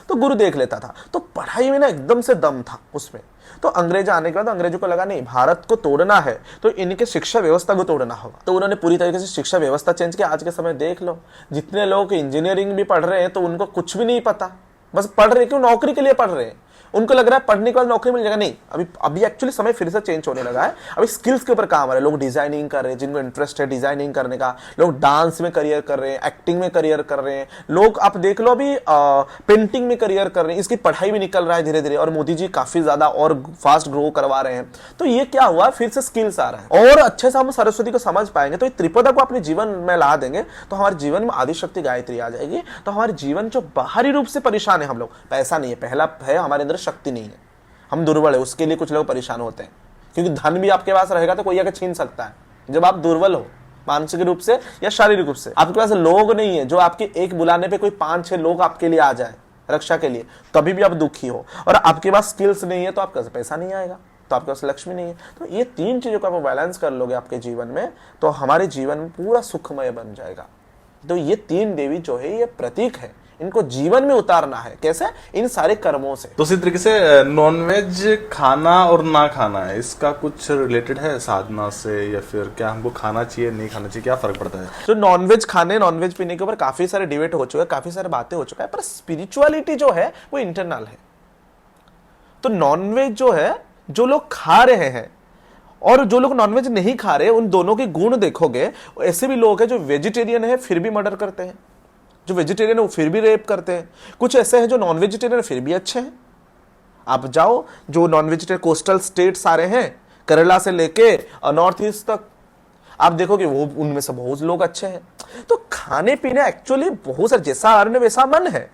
तो गुरु देख लेता था, तो पढ़ाई में ना एकदम से दम था उसमें। तो अंग्रेज आने के बाद अंग्रेजों को लगा नहीं, भारत को तोड़ना है तो इनके शिक्षा व्यवस्था को तोड़ना होगा। तो उन्होंने पूरी तरीके से शिक्षा व्यवस्था चेंज किया। आज के समय देख लो, जितने लोग इंजीनियरिंग भी पढ़ रहे हैं तो उनको कुछ भी नहीं पता, बस पढ़ रहे क्यों, नौकरी के लिए पढ़ रहे हैं। उनको लग रहा है पढ़ने के बाद नौकरी मिल जाएगा, नहीं। अभी एक्चुअली समय फिर से चेंज होने लगा है। अभी स्किल्स के ऊपर काम आ रहा है। लोग डिजाइनिंग कर रहे हैं, जिनको इंटरेस्ट है डिजाइनिंग करने का, लोग डांस में करियर कर रहे हैं, एक्टिंग में करियर कर रहे हैं, लोग आप देख लो अभी पेंटिंग में करियर कर रहे हैं। इसकी पढ़ाई भी निकल रहा है धीरे धीरे, और मोदी जी काफी ज्यादा और फास्ट ग्रो करवा रहे हैं। तो ये क्या हुआ, फिर से स्किल्स आ रहा है, और अच्छे से हम सरस्वती को समझ पाएंगे, तो ये त्रिपदा को अपने जीवन में ला देंगे, तो हमारे जीवन में आदिशक्ति गायत्री आ जाएगी। तो हमारे जीवन जो बाहरी रूप से परेशान है हम लोग, पैसा नहीं है, पहला है हमारे अंदर शक्ति नहीं है, हम दुर्बल है, उसके लिए कुछ लोग परेशान होते हैं। क्योंकि धन भी आपके पास रहेगा तो कोई आकर छीन सकता है। जब आप दुर्बल हो मानसिक रूप से या शारीरिक रूप से, आपके पास लोग नहीं है जो आपके एक बुलाने पे कोई 5-6 लोग आपके लिए आ जाए रक्षा के लिए, तभी भी आप दुखी हो। और आपके पास स्किल्स नहीं है तो आपके पास पैसा नहीं आएगा, तो आपके पास लक्ष्मी नहीं है। तो ये 3 चीजों को आप बैलेंस कर लोगे आपके जीवन में, तो हमारे जीवन में पूरा सुखमय बन जाएगा। तो ये 3 देवी जो है ये प्रतीक है, इनको जीवन में उतारना है। कैसे? इन सारे कर्मों से। तो इसी तरीके से नॉनवेज खाना और ना खाना है, इसका कुछ रिलेटेड है साधना से, या फिर क्या हमको खाना चाहिए नहीं खाना चाहिए, क्या फर्क पड़ता है? तो नॉनवेज खाने, नॉनवेज पीने के ऊपर काफी सारे डिबेट हो चुके हैं, काफी सारे बातें हो चुका है, पर स्पिरिचुअलिटी जो है वो इंटरनल है। तो नॉनवेज जो है, जो लोग खा रहे हैं और जो लोग नॉनवेज नहीं खा रहे, उन दोनों के गुण देखोगे। ऐसे भी लोग हैं जो वेजिटेरियन है फिर भी मर्डर करते हैं, जो वेजिटेरियन है वो फिर भी रेप करते हैं। कुछ ऐसे हैं जो नॉन वेजिटेरियन फिर भी अच्छे हैं। आप जाओ, जो नॉन वेजिटेरियन कोस्टल स्टेट सारे हैं, केरला से लेके नॉर्थ ईस्ट तक, आप देखोगे वो उनमें से बहुत लोग अच्छे हैं। तो खाने पीने एक्चुअली बहुत सारे, जैसा अन्न वैसा मन है,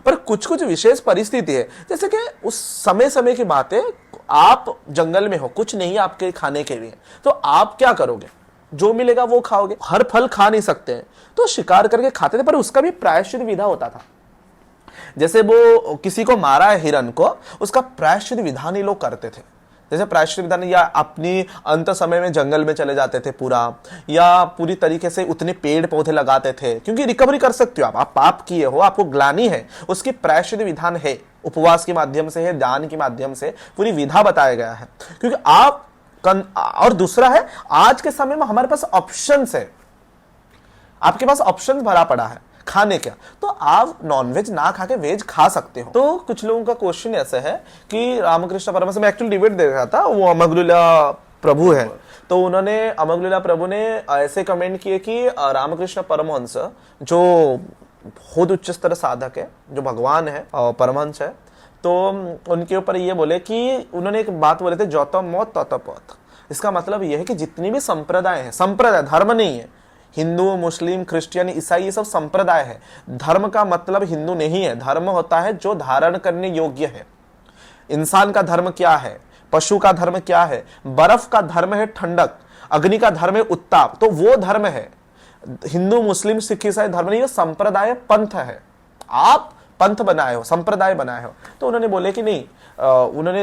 पर कुछ कुछ विशेष परिस्थिति है। जैसे कि उस समय समय की बात है, आप जंगल में हो, कुछ नहीं आपके खाने के लिए, तो आप क्या करोगे? जो मिलेगा वो खाओगे। हर फल खा नहीं सकते हैं, तो शिकार करके खाते थे, पर उसका भी प्रायश्चित विधा होता था। जैसे वो किसी को मारा है हिरण को, उसका प्रायश्चित विधान ही लोग करते थे। जैसे प्रायश्चित विधान, या अपनी अंत समय में जंगल में चले जाते थे पूरा, या पूरी तरीके से उतने पेड़ पौधे लगाते थे, क्योंकि रिकवरी कर सकते हो आप पाप किए हो, आपको ग्लानि है, उसकी प्रायश्चित विधान है, उपवास के माध्यम से है, दान के माध्यम से पूरी विधा बताया गया है। क्योंकि आप और दूसरा है, आज के समय में हमारे पास ऑप्शंस है, आपके पास ऑप्शंस भरा पड़ा है खाने का, तो आप नॉनवेज ना खा के वेज खा सकते हो। तो कुछ लोगों का क्वेश्चन ऐसा है कि रामकृष्ण परमहंस, में एक्चुअली डिबेट देख रहा था, वो अमरगुल्ला प्रभु है, तो उन्होंने, अमरगुल्ला प्रभु ने ऐसे कमेंट किए कि रामकृष्ण परमहंस जो बहुत उच्च स्तर साधक है, जो भगवान है और परमहंस है, तो उनके ऊपर ये बोले कि उन्होंने एक बात बोले थे, जौतम मौत तौतम पथ। इसका मतलब यह है कि जितनी भी संप्रदाय है, संप्रदाय धर्म नहीं है, हिंदू मुस्लिम क्रिश्चियन ईसाई ये सब संप्रदाय है। धर्म का मतलब हिंदू नहीं है, धर्म होता है जो धारण करने योग्य है। इंसान का धर्म क्या है, पशु का धर्म क्या है, बर्फ का धर्म है ठंडक, अग्नि का धर्म है उत्ताप, तो वो धर्म है। हिंदू मुस्लिम सिख ईसाई धर्म नहीं, संप्रदाय पंथ है। आप पंथ बनाए हो, संप्रदाय बनाए हो। तो उन्होंने बोले कि नहीं, उन्होंने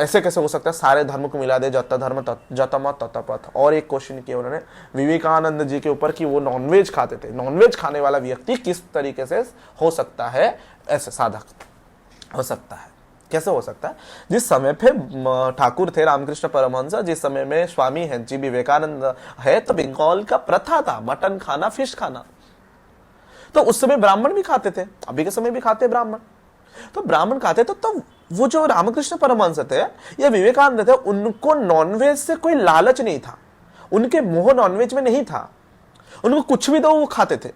ऐसे कैसे हो सकता है, सारे धर्म को मिला दे, जत धर्म जत मत तत पथ। और एक क्वेश्चन किया उन्होंने विवेकानंद जी के ऊपर कि वो नॉनवेज खाते थे, नॉनवेज खाने वाला व्यक्ति किस तरीके से हो सकता है, ऐसे साधक हो सकता है। कैसे हो सकता है? जिस समय पे ठाकुर थे रामकृष्ण परमहंस, जिस समय में स्वामी हैं जी विवेकानंद है, तो बंगाल का प्रथा था मटन खाना, फिश खाना। तो उस समय ब्राह्मण भी खाते थे, अभी के समय भी खाते हैं ब्राह्मण। तो ब्राह्मण खाते थे, तो वो जो रामकृष्ण परमहंस थे या विवेकानंद थे, उनको नॉनवेज से कोई लालच नहीं था, उनके मोह नॉनवेज में नहीं था। उनको कुछ भी दो वो खाते थे,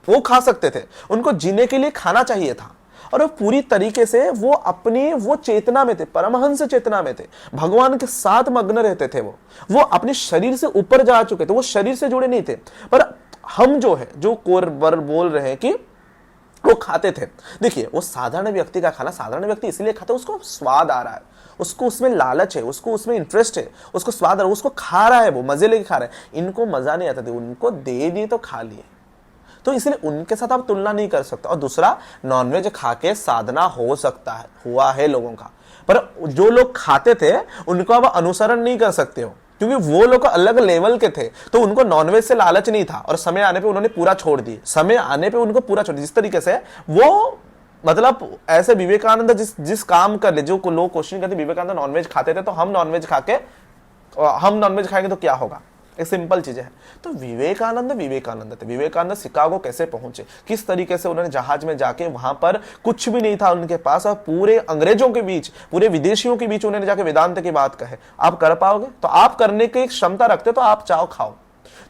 वो खा सकते थे, उनको जीने के लिए खाना चाहिए था। और वो पूरी तरीके से वो अपनी वो चेतना में थे, परमहंस चेतना में थे, भगवान के साथ मग्न रहते थे। वो अपने शरीर से ऊपर जा चुके थे, वो शरीर से जुड़े नहीं थे। पर हम जो है, जो कोरबर बोल रहे हैं कि वो खाते थे, देखिए वो साधारण व्यक्ति का खाना, साधारण व्यक्ति इसलिए खाता है, उसको स्वाद आ रहा है, उसको उसमें लालच है, उसको उसमें इंटरेस्ट है, उसको स्वाद आ रहा है, उसको खा रहा है, वो मजे लेके खा रहा है। इनको मजा नहीं आता था, उनको दे दिए तो खा लिए, तो इसलिए उनके साथ आप तुलना नहीं कर सकते। और दूसरा, नॉनवेज खा के साधना हो सकता है, हुआ है लोगों का, पर जो लोग खाते थे उनको आप अनुसरण नहीं कर सकते हो, क्योंकि वो लोग अलग लेवल के थे। तो उनको नॉनवेज से लालच नहीं था, और समय आने पे उन्होंने पूरा छोड़ दिया, समय आने पे उनको पूरा छोड़ दिया। जिस तरीके से वो मतलब ऐसे विवेकानंद जिस काम कर ले, जो लोग क्वेश्चन करते विवेकानंद नॉनवेज खाते थे, तो हम नॉनवेज खाएंगे तो क्या होगा, एक सिंपल चीज है। तो विवेकानंद थे, विवेकानंद शिकागो कैसे पहुंचे, किस तरीके से उन्होंने जहाज में जाके, वहां पर कुछ भी नहीं था उनके पास, और पूरे अंग्रेजों के बीच, पूरे विदेशियों के बीच उन्होंने जाके वेदांत की बात कहे। आप कर पाओगे? तो आप करने की क्षमता रखते, तो आप चाहो खाओ।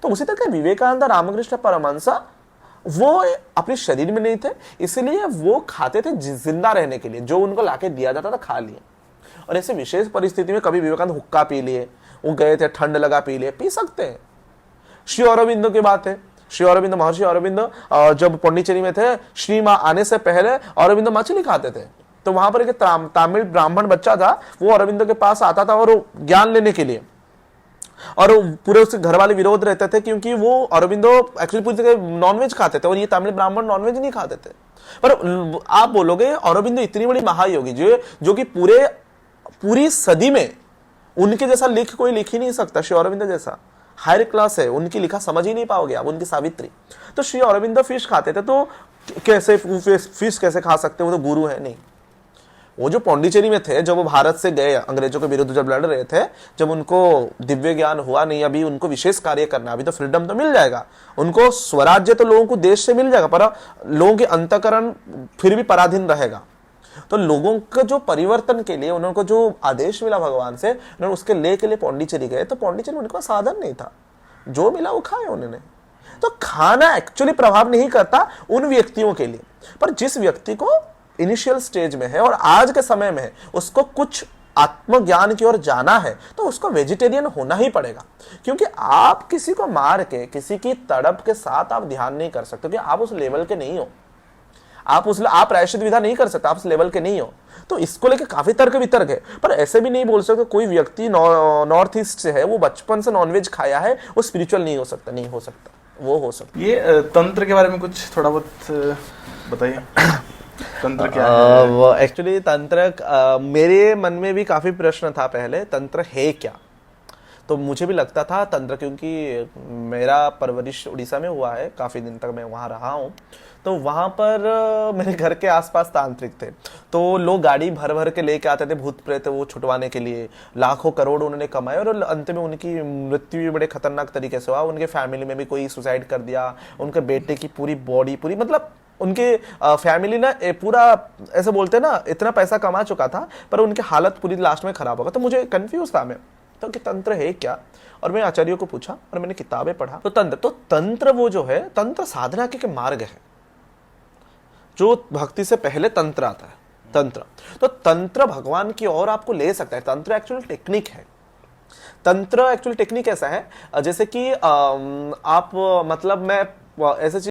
तो उसी तरह विवेकानंद रामकृष्ण परमहंस वो अपने शरीर में नहीं थे, इसलिए वो खाते थे जिंदा रहने के लिए, जो उनको लाके दिया जाता था खा लिए। और ऐसे विशेष परिस्थिति में कभी विवेकानंद हुक्का पी लिए, वो गए थे ठंड लगा, पी लिए, पी सकते हैं। श्री अरविंदो की बात है, श्री अरविंद, महर्षि अरविंद जब पौंडीचेरी में थे, श्री मां आने से पहले अरविंदो मछली खाते थे। तो वहां पर एक तमिल ब्राह्मण बच्चा था, वो अरविंदो के पास आता था और ज्ञान लेने के लिए, और पूरे उसके घर वाले विरोध रहते थे, क्योंकि वो अरविंदो एक्चुअली पूरी तरह नॉनवेज खाते थे और ये तमिल ब्राह्मण नॉनवेज नहीं खाते थे। पर आप बोलोगे अरविंदो इतनी बड़ी महायोगी जो कि पूरी सदी में उनके जैसा कोई लिख ही नहीं सकता, श्री अरविंद जैसा हायर क्लास है, उनकी लिखा समझ ही नहीं पाओगे आप, उनकी सावित्री। तो श्री अरविंद फिश खाते थे, तो कैसे फिश कैसे खा सकते, वो तो गुरु है नहीं। वो जो पौंडीचेरी में थे, जब वो भारत से गए अंग्रेजों के विरुद्ध जब लड़ रहे थे, जब उनको दिव्य ज्ञान हुआ नहीं, अभी उनको विशेष कार्य करना, अभी तो फ्रीडम तो मिल जाएगा उनको, स्वराज्य तो लोगों को देश से मिल जाएगा, पर लोगों के अंतःकरण फिर भी पराधीन रहेगा। तो लोगों का जो परिवर्तन के लिए उनको जो आदेश मिला भगवान से, उन्होंने उसके ले के लिए पौंडीचेरी गए। तो पौंडीचेरी उनके पास साधन नहीं था, जो मिला वो खाए उन्होंने। तो खाना एक्चुअली प्रभाव नहीं करता उन व्यक्तियों के लिए, पर जिस व्यक्ति को इनिशियल स्टेज में है और आज के समय में है, उसको कुछ आत्मज्ञान की ओर जाना है, तो उसको वेजिटेरियन होना ही पड़ेगा। क्योंकि आप किसी को मार के, किसी की तड़प के साथ आप ध्यान नहीं कर सकते, क्योंकि आप उस लेवल के नहीं हो, आप प्रायश्चित विधा नहीं कर सकते, आप उस लेवल के नहीं हो। तो इसको लेके काफी तर्क वितर्क है, पर ऐसे भी नहीं बोल सकते कोई व्यक्ति नॉर्थ ईस्ट से है, वो बचपन से नॉनवेज खाया है, वो स्पिरिचुअल नहीं हो सकता, नहीं हो सकता, वो हो सकता। ये तंत्र के बारे में कुछ थोड़ा बहुत बताइए, तंत्र क्या है? एक्चुअली तंत्र मेरे मन में भी काफी प्रश्न था पहले, तंत्र है क्या। तो मुझे भी लगता था तंत्र, क्योंकि मेरा परवरिश उड़ीसा में हुआ है, काफी दिन तक मैं वहां रहा हूँ। तो वहां पर मेरे घर के आसपास तांत्रिक थे, तो लोग गाड़ी भर भर के लेके आते थे भूत प्रेत वो छुटवाने के लिए, लाखों करोड़ उन्होंने कमाए, और अंत में उनकी मृत्यु भी बड़े खतरनाक तरीके से हुआ। उनके फैमिली में भी कोई सुसाइड कर दिया, उनके बेटे की पूरी बॉडी पूरी, मतलब उनके फैमिली ना पूरा ऐसे बोलते ना, इतना पैसा कमा चुका था, पर उनकी हालत पूरी लास्ट में खराब होगा। तो मुझे कंफ्यूज था मैं, तो कि तंत्र है क्या, और मैं आचार्यों को पूछा और मैंने किताबें पढ़ा। तो तंत्र वो जो है, तंत्र साधना के मार्ग है, जो भक्ति से पहले तंत्र आता है। तो तंत्र भगवान की ओर आपको ले सकता है। तंत्र एक्चुअल टेक्निक है। तंत्र एक्चुअल टेक्निक ऐसा है जैसे कि आप मतलब मैं ऐसे